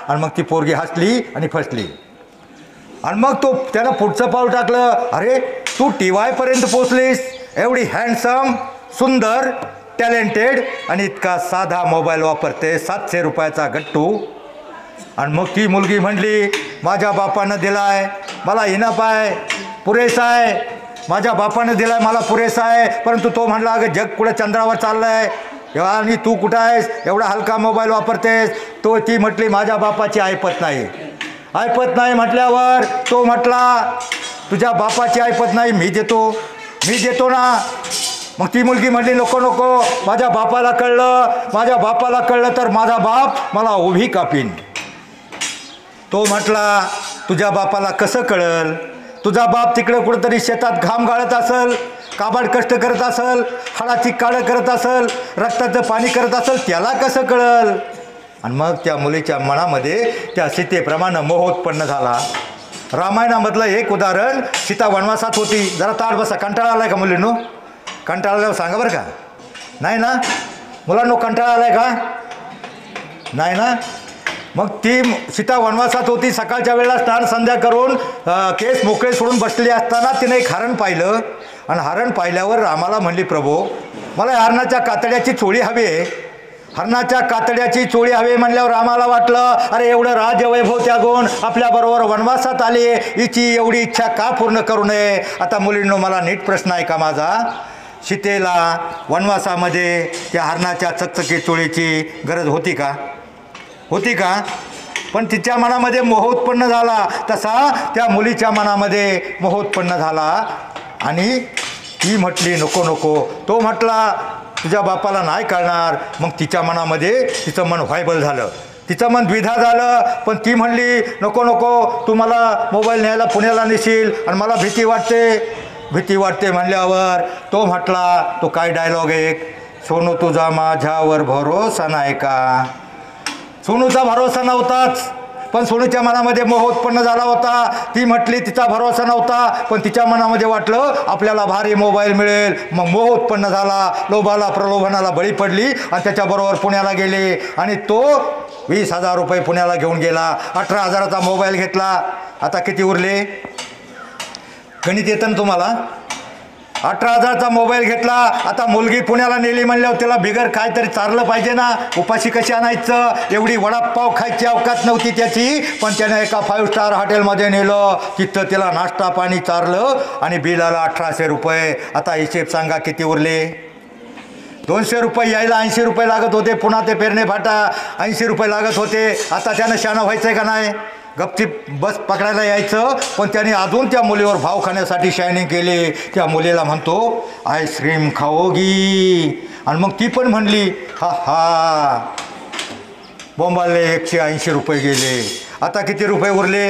आणि मग ती पोरगी हसली आणि फसली. आणि मग त्यानं पुढचं पाऊल टाकलं, अरे तू TY पर्यंत पोचलीस, एवढी हँडसम, सुंदर, टॅलेंटेड आणि इतका साधा मोबाईल वापरते, 700 रुपयाचा गट्टू. आणि मग ती मुलगी म्हटली, माझ्या बापानं दिलाय मला इनफ आहे, पुरेसा आहे, माझ्या बापानं दिलाय मला पुरेसा आहे. परंतु तो म्हणला, अगं जग कुठं चंद्रावर चाललंय आणि तू कुठं आहेस, एवढा हलका मोबाईल वापरतेस. ती म्हटली, माझ्या बापाची ऐपत नाही म्हटल्यावर तो म्हटला, तुझ्या बापाची ऐपत नाही, मी देतो ना. मग ती मुलगी म्हटली, नको, माझ्या बापाला कळलं तर माझा बाप मला उभी कापीन. तो म्हटला, तुझ्या बापाला कसं कळल, तुझा बाप तिकडे कुठेतरी शेतात घाम गाळत असेल, काबाड कष्ट करत असेल, हाडाची काळं करत असेल, रक्ताचं पाणी करत असेल, त्याला कसं कळल. आणि मग त्या मुलीच्या मनामध्ये त्या सीतेप्रमाणे मोह उत्पन्न झाला. रामायणामधलं एक उदाहरण, सीता वनवासात होती. जरा ताट बसा, कंटाळा आलाय का मुलींनो? कंटाळा आल्यावर सांगा बरं का. नाही ना मुलांनो, कंटाळा आलाय का? नाही ना. मग ती सीता वनवासात होती. सकाळच्या वेळेला स्नान संध्या करून केस मोकळे सोडून बसलेली असताना तिने एक हरण पाहिलं. आणि हरण पाहिल्यावर रामाला म्हणली, प्रभू मला हरणाच्या कातड्याची चोळी हवी आहे. हरणाच्या कातड्याची चोळी हवी म्हणल्यावर रामाला वाटलं, अरे एवढं राजवैभव त्यागून आपल्याबरोबर वनवासात आली, हिची एवढी इच्छा का पूर्ण करू नये. आता मुलींनो, मला नीट प्रश्न आहे का माझा, सीतेला वनवासामध्ये त्या हरणाच्या चकचकी चोळीची गरज होती का? पण तिच्या मनामध्ये मोह उत्पन्न झाला, तसा त्या मुलीच्या मनामध्ये मोह उत्पन्न झाला. आणि ती म्हटली, नको. तो म्हटला, तुझ्या बापाला नाही कळणार. मग तिच्या मनामध्ये तिचं मन व्हायबल झालं, तिचं मन द्विधा झालं. पण ती म्हणली, नको, तू मला मोबाईल न्यायला पुण्याला नेशील आणि मला भीती वाटते म्हणल्यावर तो म्हटला, तो काय डायलॉग आहे, सोनू तुझा माझ्यावर भरोसा नाही का. सोनूचा भरोसा नव्हताच, पण सोनूच्या मनामध्ये मोह उत्पन्न झाला होता. ती म्हटली, तिचा भरोसा नव्हता, पण तिच्या मनामध्ये वाटलं आपल्याला भारी मोबाईल मिळेल. मग मोह उत्पन्न झाला, लोभाला प्रलोभनाला बळी पडली आणि त्याच्याबरोबर पुण्याला गेले. आणि तो 20,000 रुपये पुण्याला घेऊन गेला. 18,000चा मोबाईल घेतला. आता किती उरले? गणित येतं ना तुम्हाला? 18,000चा मोबाईल घेतला. आता मुलगी पुण्याला नेली म्हणल्यावर त्याला बिगर काहीतरी चारलं पाहिजे ना. उपाशी कशी आणायचं? एवढी वडापाव खायची अवकात नव्हती त्याची, पण त्याने एका 5 स्टार हॉटेलमध्ये नेलं. तिथं त्याला नाश्ता पाणी चारलं आणि बिल आलं 1800 रुपये. आता हिशेब सांगा किती उरले? 200 रुपये यायला 80 रुपये लागत होते. पुन्हा ते पेरणे फाटा 80 रुपये लागत होते. आता त्यानं शाणं व्हायचं आहे का नाही? गपचीप बस पकडायला यायचं. पण त्याने अजून त्या मुलीवर भाव खाण्यासाठी शायनिंग केली. त्या मुलीला म्हणतो आईस्क्रीम खाओगी, आणि मग ती पण म्हणली हा हा. बोंबाले 180 रुपये गेले. आता किती रुपये उरले?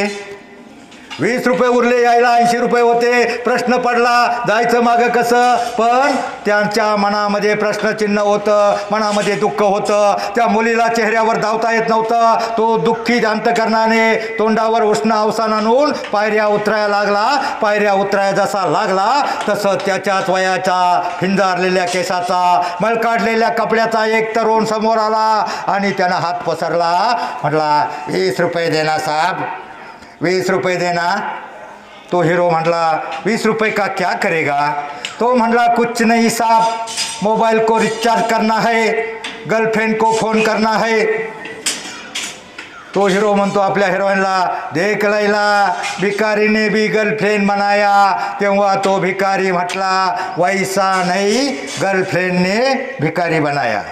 20 रुपये उरले. यायला 80 रुपये होते. प्रश्न पडला जायचं मागं कसं? पण त्यांच्या मनामध्ये प्रश्नचिन्ह होतं, मनामध्ये दुःख होतं. त्या मुलीला चेहऱ्यावर धावता येत नव्हतं. तो दुःखी अंतकरणाने तोंडावर उष्ण अवसान आणून पायऱ्या उतरायला लागला. पायऱ्या उतरायला जसा लागला तसं त्याच्याच वयाचा, हिंजारलेल्या केसाचा, मळकाडलेल्या कपड्याचा एक तरुण समोर आला आणि त्यानं हात पसरला. म्हटला 20 रुपये देना साहब, 20 रुपये देना. तो हीरो म्हटला 20 रुपये का क्या करेगा? तो म्हटला कुछ नहीं साहब, मोबाइल को रिचार्ज करना है, गर्लफ्रेंड को फोन करना है. तो हीरो म्हणतो आपल्या हिरोईनला, देख लैला, भिकारीने भी गर्लफ्रेंड बनाया. तेव्हा तो भिकारी म्हटला वैसा नहीं, गर्लफ्रेंडने भिकारी बनाया.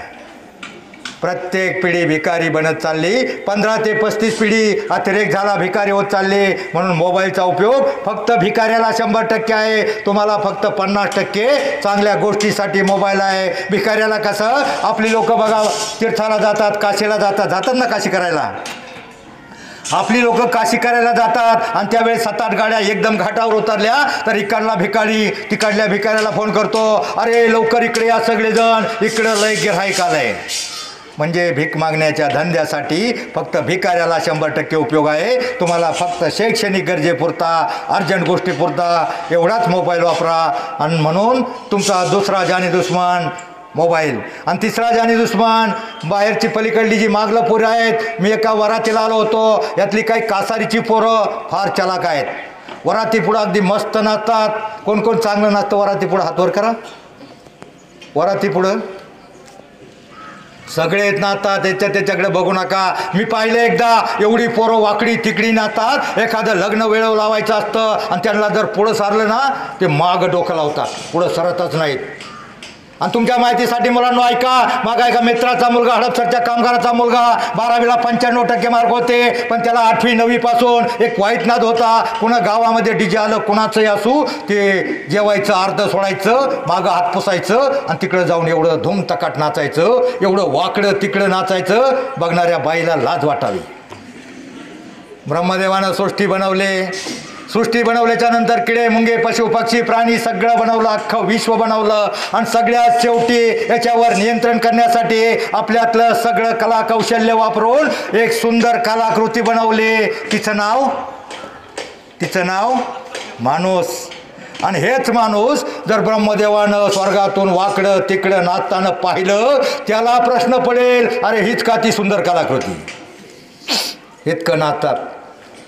प्रत्येक पिढी भिकारी बनत चालली. 15 ते 35 पिढी अतिरेक झाला, भिकारी होत चालली. म्हणून मोबाईलचा उपयोग फक्त भिकाऱ्याला 100% आहे. तुम्हाला फक्त 50% चांगल्या गोष्टीसाठी मोबाईल आहे. भिकाऱ्याला कसं? आपली लोक बघा तीर्थाला जातात, काशीला जातात ना काशी करायला. आपली लोक काशी करायला जातात आणि त्यावेळेस 7-8 गाड्या एकदम घाटावर उतरल्या तर इकडला भिकारी तिकडल्या भिकाऱ्याला फोन करतो, अरे लवकर इकडे या सगळेजण, इकडं लय गिऱ्हाईक आलंय. म्हणजे भीक मागण्याच्या धंद्यासाठी फक्त भिकाऱ्याला 100% उपयोग आहे. तुम्हाला फक्त शैक्षणिक गरजेपुरता, अर्जंट गोष्टीपुरता एवढाच मोबाईल वापरा. आणि म्हणून तुमचा दुसरा जानी दुश्मन मोबाईल. आणि तिसरा जानी दुश्मन बाहेरची पलीकडली जी मागलं पोरं आहेत. मी एका वरातीला आलो होतो. यातली काही कासारीची पोरं फार चलाक आहेत. वराती पुढं अगदी मस्त नाचतात. कोण कोण चांगलं नाचतं वराती पुढं? हातवर करा. वराती पुढं सगळे नाचतात. त्याच्याकडे बघू नका. मी पाहिलं एकदा एवढी पोरं वाकडी तिकडी नाचतात. एखादं लग्न वेळव लावायचं असतं आणि त्यांना जर पुढं सारलं ना ते मागं डोकं लावतात, पुढं सरतच नाहीत. आणि तुमच्या माहितीसाठी मुलांना ऐका, मागा एका मित्राचा मुलगा, हडपसरच्या कामगाराचा मुलगा, 12वीला 95% मार्क होते. पण त्याला 8वी 9वी पासून एक वाईट नाद होता. पुन्हा गावामध्ये डीजे आलं कुणाचंही असू ते जेवायचं, अर्ध सोडायचं, मागं हात पुसायचं आणि तिकडं जाऊन एवढं धूम तकाट नाचायचं, एवढं वाकडं तिकडं नाचायचं, बघणाऱ्या बाईला लाज वाटावी. ब्रह्मदेवानं सृष्टी बनवल्याच्या नंतर किडे मुंगे पशु पक्षी प्राणी सगळं बनवलं, अख्खं विश्व बनवलं. आणि सगळ्यात शेवटी याच्यावर नियंत्रण करण्यासाठी आपल्यातलं सगळं कला कौशल्य वापरून एक सुंदर कलाकृती बनवली. तिचं नाव माणूस. आणि हेच माणूस जर ब्रह्मदेवानं स्वर्गातून वाकडं तिकडं नाचताना पाहिलं, त्याला प्रश्न पडेल, अरे हीच का ती सुंदर कलाकृती? इतकं नाचतात.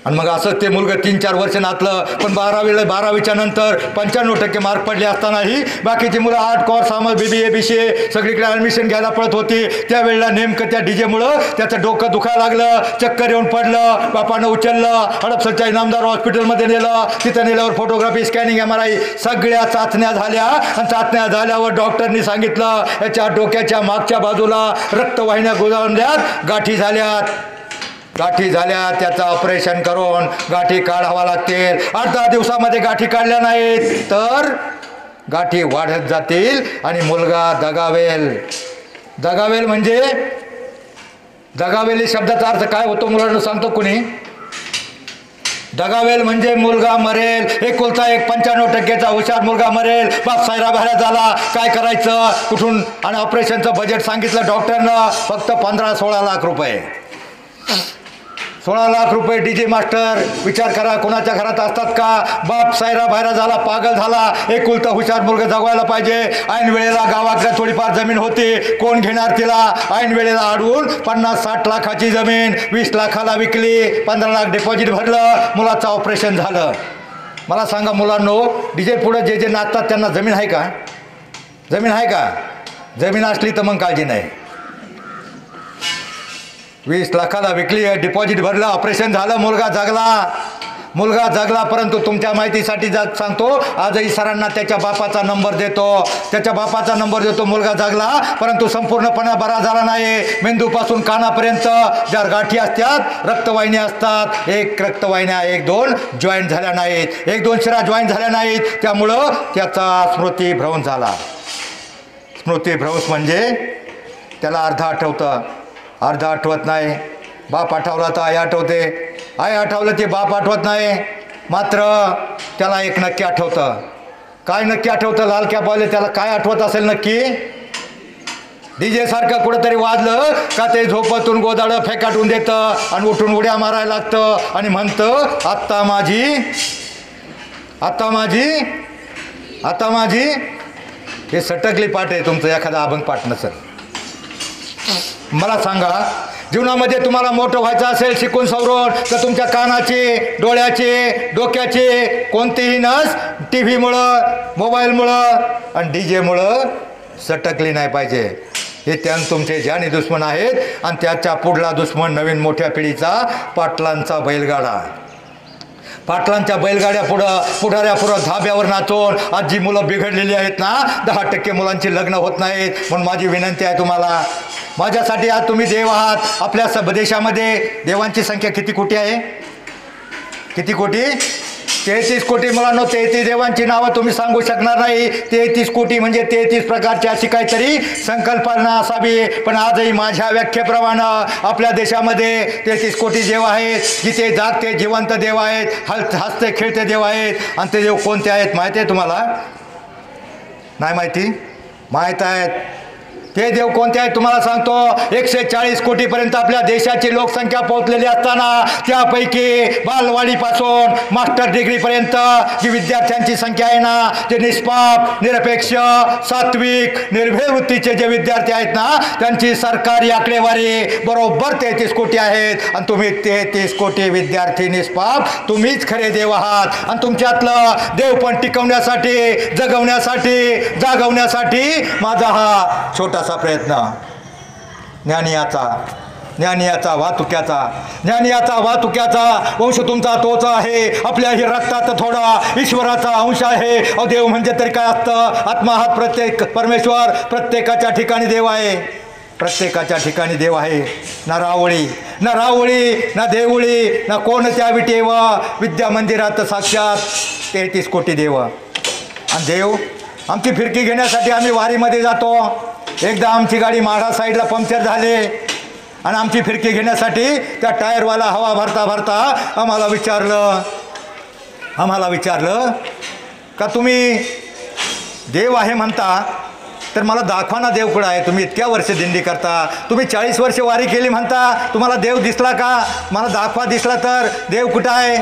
आणि मग असं ते मुलगा 3-4 वर्ष नाचलं. पण 12वीच्या नंतर 95% मार्क पडले असतानाही बाकीची मुलं आर्ट कोर्स BBA BCA सगळीकडे ॲडमिशन घ्यायला पळत होती. त्यावेळेला नेमकं त्या डीजेमुळं त्याचं डोकं दुखायला लागलं, चक्कर येऊन पडलं. बापानं उचललं, हडपसरच्या इनामदार हॉस्पिटलमध्ये नेलं. तिथं नेल्यावर फोटोग्राफी, स्कॅनिंग, MRI सगळ्या चाचण्या झाल्या. आणि चाचण्या झाल्यावर डॉक्टरनी सांगितलं याच्या डोक्याच्या मागच्या बाजूला रक्तवाहिन्या गुंडाळल्यात, गाठी झाल्या. त्याचं ऑपरेशन करून गाठी काढावा लागतील. 8-10 दिवसामध्ये गाठी काढल्या नाहीत तर गाठी वाढत जातील आणि मुलगा दगावेल. म्हणजे दगावेल या शब्दाचा अर्थ काय होतो मुलांना सांगतो कुणी? दगावेल म्हणजे मुलगा मरेल. एकुलता एक 95%चा हुशार मुलगा मरेल. बाप सायरा बाहेर झाला, काय करायचं कुठून? आणि ऑपरेशनचं बजेट सांगितलं डॉक्टरनं फक्त 15-16 लाख रुपये. 16 लाख रुपये. डीजे मास्टर विचार करा कोणाच्या घरात असतात का? बाप सायरा बाहेर झाला, पागल झाला, एकुलता हुशार मुलगा जगवायला पाहिजे. ऐन वेळेला गावाकडे थोडीफार जमीन होती, कोण घेणार तिला? ऐन वेळेला अडवून 50-60 लाखाची जमीन 20 लाखाला विकली. 15 लाख डिपॉझिट भरलं, मुलाचं ऑपरेशन झालं. मला सांगा मुलांनो, डीजे पुढं जे जे नाचतात त्यांना जमीन आहे का? जमीन आहे का? जमीन असली तर मग काळजी नाही. 20 लाखाला विकली, डिपॉझिट भरलं, ऑपरेशन झालं, मुलगा जगला. परंतु तुमच्या माहितीसाठी सांगतो, आजही सरांना त्याच्या बापाचा नंबर देतो. मुलगा जगला परंतु संपूर्णपणे बरा झाला नाही. मेंदूपासून कानापर्यंत ज्या गाठी असतात, रक्तवाहिन्या असतात, 1 रक्तवाहिन्या 1-2 जॉईंट झाल्या नाहीत, 1-2 शिरा जॉईंट झाल्या नाहीत. त्यामुळं त्याचा स्मृतिभ्रंश झाला. स्मृतिभ्रंश म्हणजे त्याला अर्धा आठवतं, अर्धा आठवत नाही. बाप आठवला तर आई आठवते, आई आठवलं ते बाप आठवत नाही. मात्र त्याला एक नक्की आठवतं. काय नक्की आठवतं? लाल कॅप वाले त्याला काय आठवत असेल नक्की? डीजे सारखं कुठंतरी वाजलं का ते झोपतून गोदाडं फेकाटून देतं आणि उठून उड्या मारायला लागतं आणि म्हणतं, आत्ता माझी. हे सटकली पाठ आहे तुमचं, एखादा अभंग पाठ नसेल. मला सांगा, जीवनामध्ये तुम्हाला मोठं व्हायचं असेल शिकून सवरून, तर तुमच्या कानाचे, डोळ्याचे, डोक्याचे कोणतेही नस TV-मुळं, मोबाईलमुळं आणि डीजेमुळं सटकली नाही पाहिजे. हे तुमचे जानी दुश्मन आहेत. आणि त्याच्या पुढला दुश्मन नवीन मोठ्या पिढीचा पाटलांचा बैलगाडा. पाटलांच्या बैलगाड्या पुढाऱ्यापुढं धाब्यावर नाचून आज जी मुलं बिघडलेली आहेत ना, 10% मुलांची लग्न होत नाहीत. म्हणून माझी विनंती आहे तुम्हाला, माझ्यासाठी आज तुम्ही देव आहात. आपल्या देशामध्ये देवांची संख्या किती कोटी आहे? किती कोटी? 33 कोटी. मुलांनो, 33 देवांची नावं तुम्ही सांगू शकणार नाही. 33 कोटी म्हणजे 33 प्रकारची अशी काहीतरी संकल्पना असावी. पण आजही माझ्या व्याख्येप्रमाणे आपल्या देशामध्ये 33 कोटी देव आहेत. जिथे जागते जिवंत देव आहेत, हसते खेळते देव आहेत. आणि ते देव कोणते आहेत माहिती आहे तुम्हाला? नाही माहिती? माहीत आहेत. ते देव कोणते आहेत तुम्हाला सांगतो. 140 कोटीपर्यंत आपल्या देशाची लोकसंख्या पोहोचलेली असताना त्यापैकी बालवाडीपासून मास्टर डिग्रीपर्यंत जी विद्यार्थ्यांची संख्या आहे ना, जे निष्पाप, निरपेक्ष, सात्विक, निर्भय वृत्तीचे जे विद्यार्थी आहेत ना, त्यांची सरकारी आकडेवारी बरोबर 33 कोटी आहेत. आणि तुम्ही 33 कोटी विद्यार्थी निष्पाप, तुम्हीच खरे देव आहात. आणि तुमच्यातलं देव पण टिकवण्यासाठी, जगवण्यासाठी, जागवण्यासाठी माझा हा छोटा असा प्रयत्न, ज्ञानियाचा वाहतुक्याचा वंश तुमचा तोच आहे. आपल्याही रक्तात थोडा ईश्वराचा अंश आहे. देव म्हणजे तरी काय असतं? आत्मा हा प्रत्येक परमेश्वर प्रत्येकाच्या ठिकाणी देव आहे. प्रत्येकाच्या ठिकाणी देव आहे. ना रावळी ना देवळी ना कोणत्या विटेव, विद्या मंदिरात साक्षात 33 कोटी देव. आणि देव आमची फिरकी घेण्यासाठी आम्ही वारीमध्ये जातो. एकदा आमची गाडी माढा साईडला पंक्चर झाली आणि आमची फिरकी घेण्यासाठी त्या टायरवाला हवा भरता आम्हाला विचारलं का तुम्ही देव आहे म्हणता, तर मला दाखवा ना देव कुठं आहे. तुम्ही इतक्या वर्ष दिंडी करता, तुम्ही 40 वर्ष वारी केली म्हणता, तुम्हाला देव दिसला का? मला दाखवा, दिसला तर देव कुठं आहे?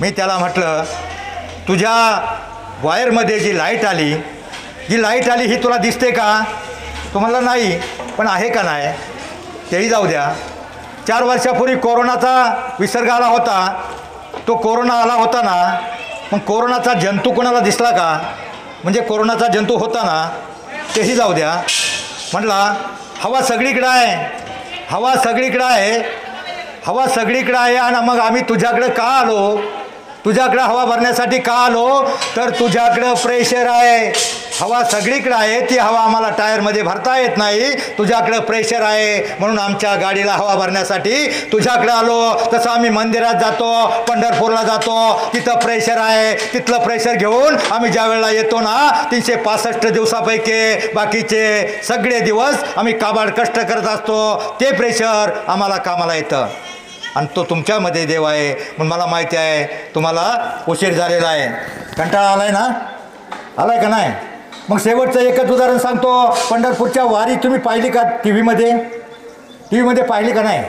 मी त्याला म्हटलं, तुझ्या वायरमध्ये जी लाईट आली ही तुला दिसते का? तो म्हणला नाही. पण आहे का नाही तेही जाऊ द्या. 4 वर्षापूर्वी कोरोनाचा विसर्ग आला होता. तो कोरोना आला होता ना, मग कोरोनाचा जंतू कोणाला दिसला का? म्हणजे कोरोनाचा जंतू होता ना, तेही जाऊ द्या. म्हटला हवा सगळीकडे आहे आणि मग आम्ही तुझ्याकडे का आलो? तुझ्याकडं हवा भरण्यासाठी का आलो? तर तुझ्याकडं प्रेशर आहे. हवा सगळीकडे आहे, ती हवा आम्हाला टायरमध्ये भरता येत नाही. तुझ्याकडं प्रेशर आहे म्हणून आमच्या गाडीला हवा भरण्यासाठी तुझ्याकडं आलो. तसं आम्ही मंदिरात जातो, पंढरपूरला जातो, तिथं प्रेशर आहे. तिथलं प्रेशर घेऊन आम्ही ज्या वेळेला येतो ना, 365 दिवसापैकी बाकीचे सगळे दिवस आम्ही काबाड कष्ट करत असतो. ते प्रेशर आम्हाला कामाला येतं. आणि तो तुमच्यामध्ये देव आहे. म्हणून मला माहिती आहे तुम्हाला उशीर झालेला आहे, कंटाळा आलाय ना, आलाय का नाही? मग शेवटचं एकच उदाहरण सांगतो. पंढरपूरच्या वारी तुम्ही पाहिली का? टीव्हीमध्ये पाहिली का नाही?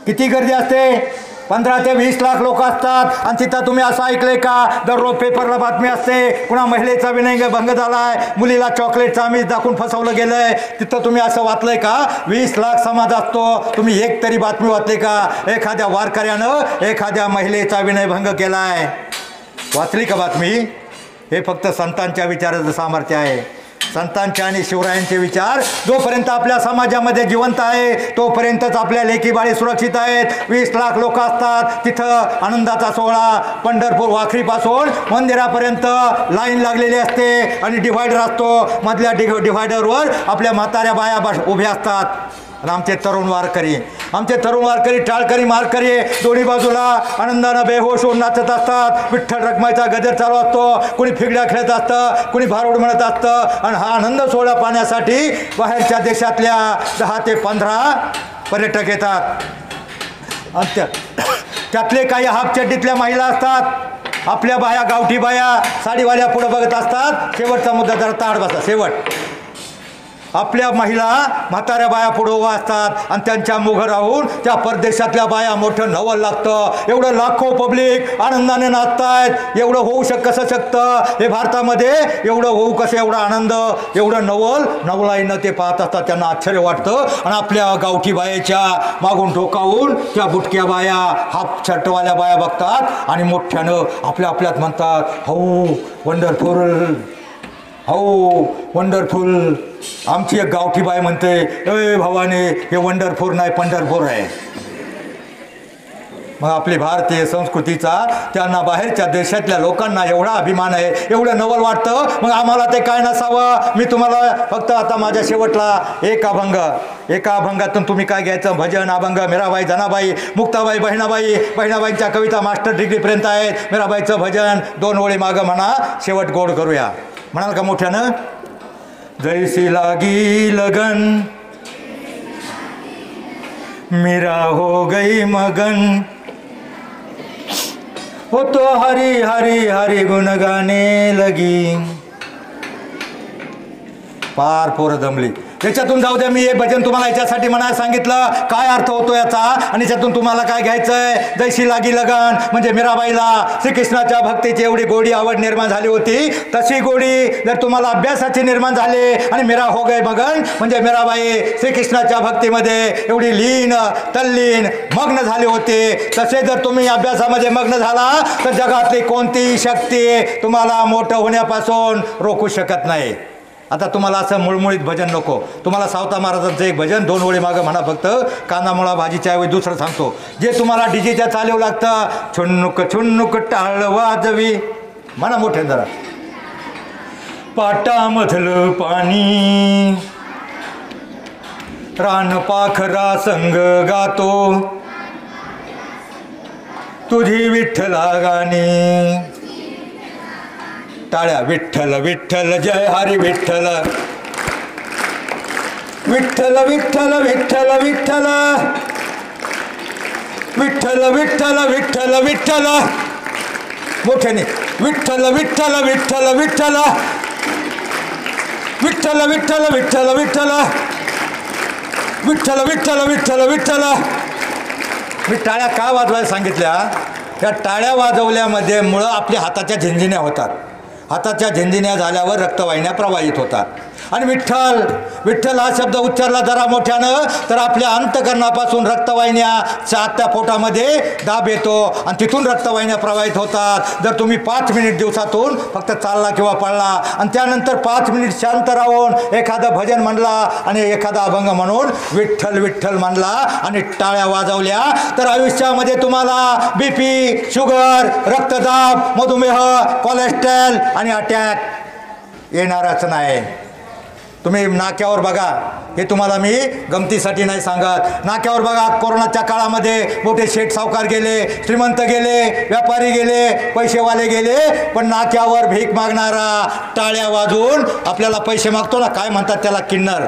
किती गर्दी असते? 15 ते 20 लाख लोक असतात. आणि तिथं तुम्ही असं ऐकलंय का? दररोज पेपरला बातमी असते, कुणा महिलेचा विनयभंग झालाय, मुलीला चॉकलेटचा आम्ही दाखवून फसवलं गेलंय. तिथं तुम्ही असं वाचलंय का? 20 लाख समाज असतो. तुम्ही एक तरी बातमी वाचली का? एखाद्या वारकऱ्यानं एखाद्या महिलेचा विनयभंग केलाय. वाचली का बातमी? हे फक्त संतांच्या विचाराचं सामर्थ्य आहे. संतांचे आणि शिवरायांचे विचार जोपर्यंत आपल्या समाजामध्ये जिवंत आहे तोपर्यंतच आपल्या लेकी बाळी सुरक्षित आहेत. 20 लाख लोक असतात तिथं आनंदाचा सोहळा. पंढरपूर वाखरीपासून मंदिरापर्यंत लाईन लागलेली असते आणि डिव्हायडर असतो. मधल्या डिव्हायडरवर आपल्या म्हाताऱ्या बाया उभ्या असतात. आणि आमचे तरुण वारकरी टाळकरी मारकरी दोन्ही बाजूला आनंदानं बेहोश होऊन नाचत असतात. विठ्ठल रखमाईचा गजर चालू असतो. कुणी फिगड्या खेळत असतं, कुणी भारुड म्हणत असतं. आणि हा आनंद सोहळा पाहण्यासाठी बाहेरच्या देशातल्या 10 ते 15 पर्यटक येतात. आणि त्यातले काही हाफ चड्डीतल्या महिला असतात. आपल्या बाया, गावठी बाया साडीवाल्या पुढं बघत असतात. शेवटचा मुद्दा जरा ताड बसा. शेवट आपल्या महिला म्हाताऱ्या बाया पुढं उभा असतात आणि त्यांच्या मुखं राहून त्या परदेशातल्या बाया मोठं नवल लागतं. एवढं लाखो पब्लिक आनंदाने नाचतायत. एवढं होऊ कसं शकतं हे भारतामध्ये? एवढं होऊ कसं? एवढा आनंद, एवढं नवलाईनं ते पाहत असतात. त्यांना आश्चर्य वाटतं. आणि आपल्या गावठी बायाच्या मागून टोकावून त्या बुटक्या बाया, हाफ शर्टवाल्या बाया बघतात आणि मोठ्यानं आपल्यात म्हणतात, हो वंडरफुल, हो वंडरफुल. आमची एक गावठी बाई म्हणते, ए भावाने हे वंडरफुल नाही पंढरपूर आहे. मग आपली भारतीय संस्कृतीचा त्यांना बाहेरच्या देशातल्या लोकांना एवढा अभिमान आहे, एवढं नवल वाटतं. मग आम्हाला ते काय नसावं? मी तुम्हाला फक्त आता माझ्या शेवटला एका अभंगातून तुम्ही काय घ्यायचं? भजन, अभंग, मीराबाई, जनाबाई, मुक्ताबाई, बहिणाबाईंच्या कविता मास्टर डिग्रीपर्यंत आहेत. मीराबाईचं भजन 2 ओळी मागं म्हणा, शेवट गोड करूया. म्हणाल का मोठ्यानं? जैसी लागी लगन मीरा हो गई मगन, वो तो हरी हरी हरी गुण गाने लगी. पार पोरं दमली. याच्यातून जाऊ द्या, मी हे भजन तुम्हाला याच्यासाठी म्हणायला सांगितलं काय अर्थ होतो याचा आणि याच्यातून तुम्हाला काय घ्यायचंय. जैशी लागी लगन म्हणजे मीराबाईला श्रीकृष्णाच्या भक्तीची एवढी गोडी आवड निर्माण झाली होती, तशी गोडी जर तुम्हाला अभ्यासाची निर्माण झाली आणि मीरा हो गए मगन म्हणजे मीराबाई श्रीकृष्णाच्या भक्तीमध्ये एवढी लीन तल्लीन मग्न झाले होते, तसे जर तुम्ही अभ्यासामध्ये मग्न झाला तर जगातली कोणतीही शक्ती तुम्हाला मोठं होण्यापासून रोखू शकत नाही. आता तुम्हाला असं मुळमुळीत भजन नको. तुम्हाला सावता महाराजांचं एक भजन 2 ओळी मागं म्हणा फक्त. कांदा मुळा भाजीच्या ऐवजी दुसरं सांगतो जे तुम्हाला डीजेच्या चालीव लागतं. छुन्नुक छुन्नुक टाळ वाजवी म्हणा मोठे जरा. पाटामधलं पाणी रानपाखरा संग गातो, तुझी विठ्ठला गाणी. टाळ्या. विठ्ठल विठ्ठल जय हरी विठ्ठल, विठ्ठल विठ्ठल विठ्ठल विठ्ठल, विठ्ठल विठ्ठल विठ्ठल विठ्ठल. मोठ्याने विठ्ठल विठ्ठल विठ्ठल विठ्ठल, विठ्ठल विठ्ठल विठ्ठल विठ्ठल, विठ्ठल विठ्ठल विठ्ठल विठ्ठल. मी टाळ्या का वाजवायला सांगितल्या? त्या टाळ्या वाजवल्यामध्ये मुळं आपल्या हाताच्या झिंझिण्या होतात. हाताच्या झिंझिण्या झाल्यावर रक्तवाहिन्या प्रवाहित होतात. आणि विठ्ठल विठ्ठल हा शब्द उच्चारला जरा मोठ्यानं तर आपल्या अंतकरणापासून रक्तवाहिन्या आतल्या पोटामध्ये दाब येतो आणि तिथून रक्तवाहिन्या प्रवाहित होतात. जर तुम्ही 5 मिनिट दिवसातून फक्त चालला किंवा पळला आणि त्यानंतर 5 मिनिट शांत राहून एखादं भजन म्हणला आणि एखादा अभंग म्हणून विठ्ठल विठ्ठल म्हणला आणि टाळ्या वाजवल्या तर आयुष्यामध्ये तुम्हाला BP, शुगर, रक्तदाब, मधुमेह, कोलेस्ट्रॉल आणि अटॅक येणारच नाही. तुम्ही नाक्यावर बघा, हे तुम्हाला मी गमतीसाठी नाही सांगत. नाक्यावर बघा, कोरोनाच्या काळामध्ये मोठे शेठ सावकार गेले, श्रीमंत गेले, व्यापारी गेले, पैसेवाले गेले, पण नाक्यावर भीक मागणारा टाळ्या वाजवून आपल्याला पैसे मागतो ना, काय म्हणतात त्याला? किन्नर.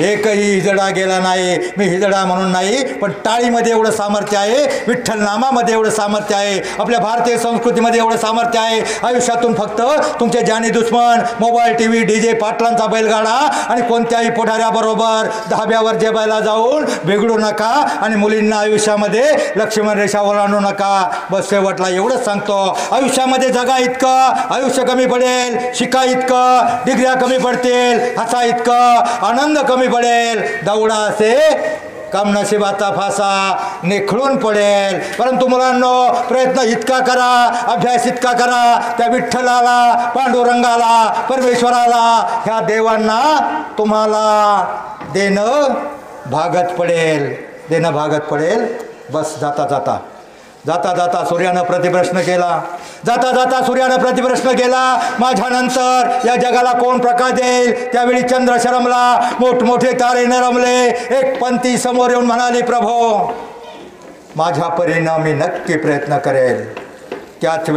एकही हिजडा गेला नाही. मी हिजडा म्हणून नाही, पण टाळीमध्ये एवढं सामर्थ्य आहे, विठ्ठल नामामध्ये एवढं सामर्थ्य आहे, आपल्या भारतीय संस्कृतीमध्ये एवढं सामर्थ्य आहे. आयुष्यातून फक्त तुमचे जानी दुश्मन, मोबाईल, TV, DJ, पाटलांचा बैलगाडा आणि कोणत्याही पुढाऱ्याबरोबर धाब्यावर जेवायला जाऊन बिघडू नका आणि मुलींना आयुष्यामध्ये लक्ष्मण रेषा ओलांडू नका. बस शेवटला एवढंच सांगतो, आयुष्यामध्ये जगा इतकं आयुष्य कमी पडेल, शिका इतकं डिग्र्या कमी पडतील, हसा इतकं आनंद कमी पडेल. दौडा असे कमनशिबाचा फासा निखळून पडेल. परंतु मुलांनो, प्रयत्न इतका करा, अभ्यास इतका करा, त्या विठ्ठलाला, पांडुरंगाला, परमेश्वराला, ह्या देवांना तुम्हाला देणं भागत पडेल, देणं भागत पडेल. बस जाता जाता जाता जाता सूर्यानं प्रतिप्रश्न केला, जाता जाता सूर्यानं प्रतिप्रश्न केला, माझ्यानंतर या जगाला कोण प्रकाश देईल? त्यावेळी चंद्र शरमला, मोठमोठे तारे नरमले. एक पंथी समोर येऊन म्हणाली, प्रभो माझ्या परीनं मी नक्की प्रयत्न करेल. त्याच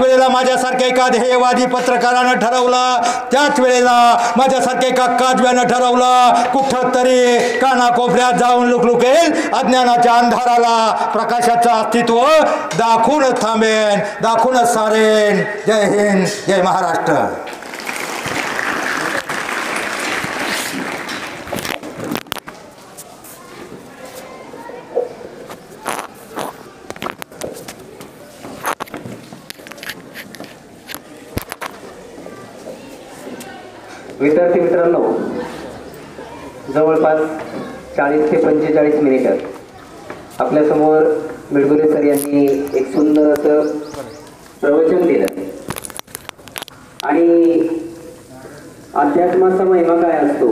वेळेला माझ्यासारख्या एका ध्येयवादी पत्रकारानं ठरवलं, त्याच वेळेला माझ्यासारख्या एका काजव्यानं ठरवलं, कुठं तरी कानाकोपऱ्यात जाऊन लुकलुकेल, अज्ञानाच्या अंधाराला प्रकाशाचं अस्तित्व दाखवूनच थांबेन, दाखवूनच सारेन. जय हिंद, जय महाराष्ट्र. विद्यार्थी मित्रांनो, जवळपास 40 ते 45 मिनिटं आपल्यासमोर मिडगुले सर यांनी एक सुंदर असं प्रवचन दिलं. आणि अध्यात्माचा महिमा काय असतो?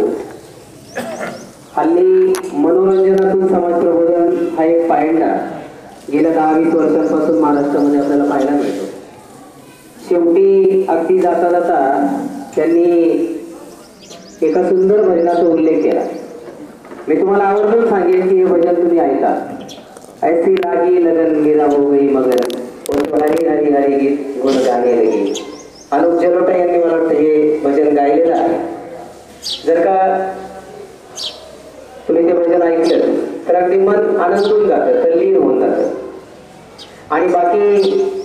हल्ली मनोरंजनातून समाज प्रबोधन हा एक पायंडा गेल्या 10-20 वर्षांपासून महाराष्ट्रामध्ये आपल्याला पाहायला मिळतो. शेवटी अगदी जाता जाता त्यांनी एका सुंदर भजनाचा उल्लेख केला. मी तुम्हाला आवर्जून सांगेन की हे भजन तुम्ही ऐका. ऐसी लागी लगन मीरा हो गई मगर हरी हरी हरी गीत गुण गाणे लगे. अनुप जलोटा यांनी मला वाटतं हे भजन गायलेलं आहे. जर का तुम्ही ते भजन ऐकलं तर अगदी मन आनंदून जातं, तल्लीन होऊन जातं. आणि बाकी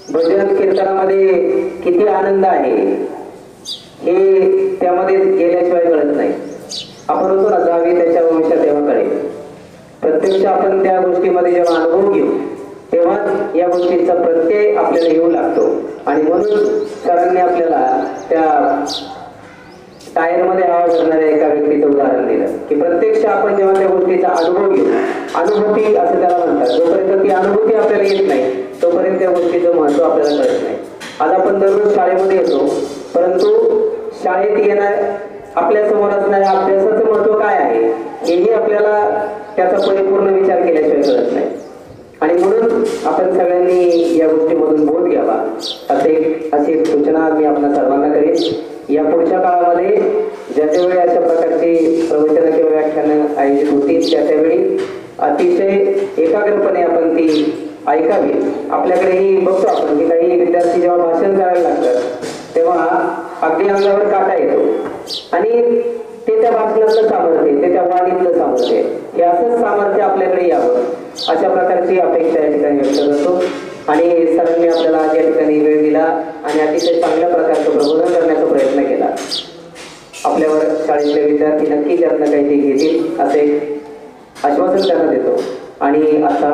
भजन कीर्तनामध्ये किती आनंद आहे हे त्यामध्ये गेल्याशिवाय कळत नाही. आपण होतो ना, जावी त्याच्या वंशात तेव्हा कळेल. प्रत्यक्ष आपण त्या गोष्टीमध्ये जेव्हा अनुभव घेऊ तेव्हाच या गोष्टींचा प्रत्यय आपल्याला येऊ लागतो. आणि म्हणून सरांनी आपल्याला त्या टायरमध्ये हवा करणाऱ्या एका व्यक्तीचं उदाहरण दिलं की प्रत्यक्ष आपण जेव्हा त्या गोष्टीचा अनुभव घेऊ, अनुभूती असं त्याला म्हणतात, जोपर्यंत ती अनुभूती आपल्याला येत नाही तोपर्यंत त्या गोष्टीचं महत्व आपल्याला कळत नाही. आज आपण दररोज शाळेमध्ये येतो, परंतु शाळेत येणार आपल्या समोर असणाऱ्या अभ्यासाचं महत्व काय आहे हेही आपल्याला त्याचा परिपूर्ण विचार केल्याशिवाय कळत नाही. आणि म्हणून आपण सगळ्यांनी या गोष्टीमधून बोध घ्यावा अशी सूचना मी आपल्या सर्वांना करेन. या पुढच्या काळामध्ये ज्या त्यावेळी अशा प्रकारची प्रवचनं किंवा व्याख्यानं आयोजित होतील त्या त्यावेळी अतिशय एकाग्रपणे आपण ती ऐकावी. आपल्याकडेही बघतो आपण की काही विद्यार्थी जेव्हा भाषण करायला लागतात तेव्हा अगदी अंगावर काटा येतो आणि ते त्या भाषणातलं सामर्थ्य, ते त्या वाणीतलं सामर्थ्य, हे असंच सामर्थ्य आपल्याकडे यावं अशा प्रकारची अपेक्षा या ठिकाणी व्यक्त करतो. आणि सरांनी आपल्याला आज या ठिकाणी वेळ दिला आणि अतिशय चांगल्या प्रकारचं प्रबोधन करण्याचा प्रयत्न केला. आपल्यावर शाळेतले विद्यार्थी नक्की त्यातनं काहीतरी घेतील असे आश्वासन त्यांना देतो. आणि आता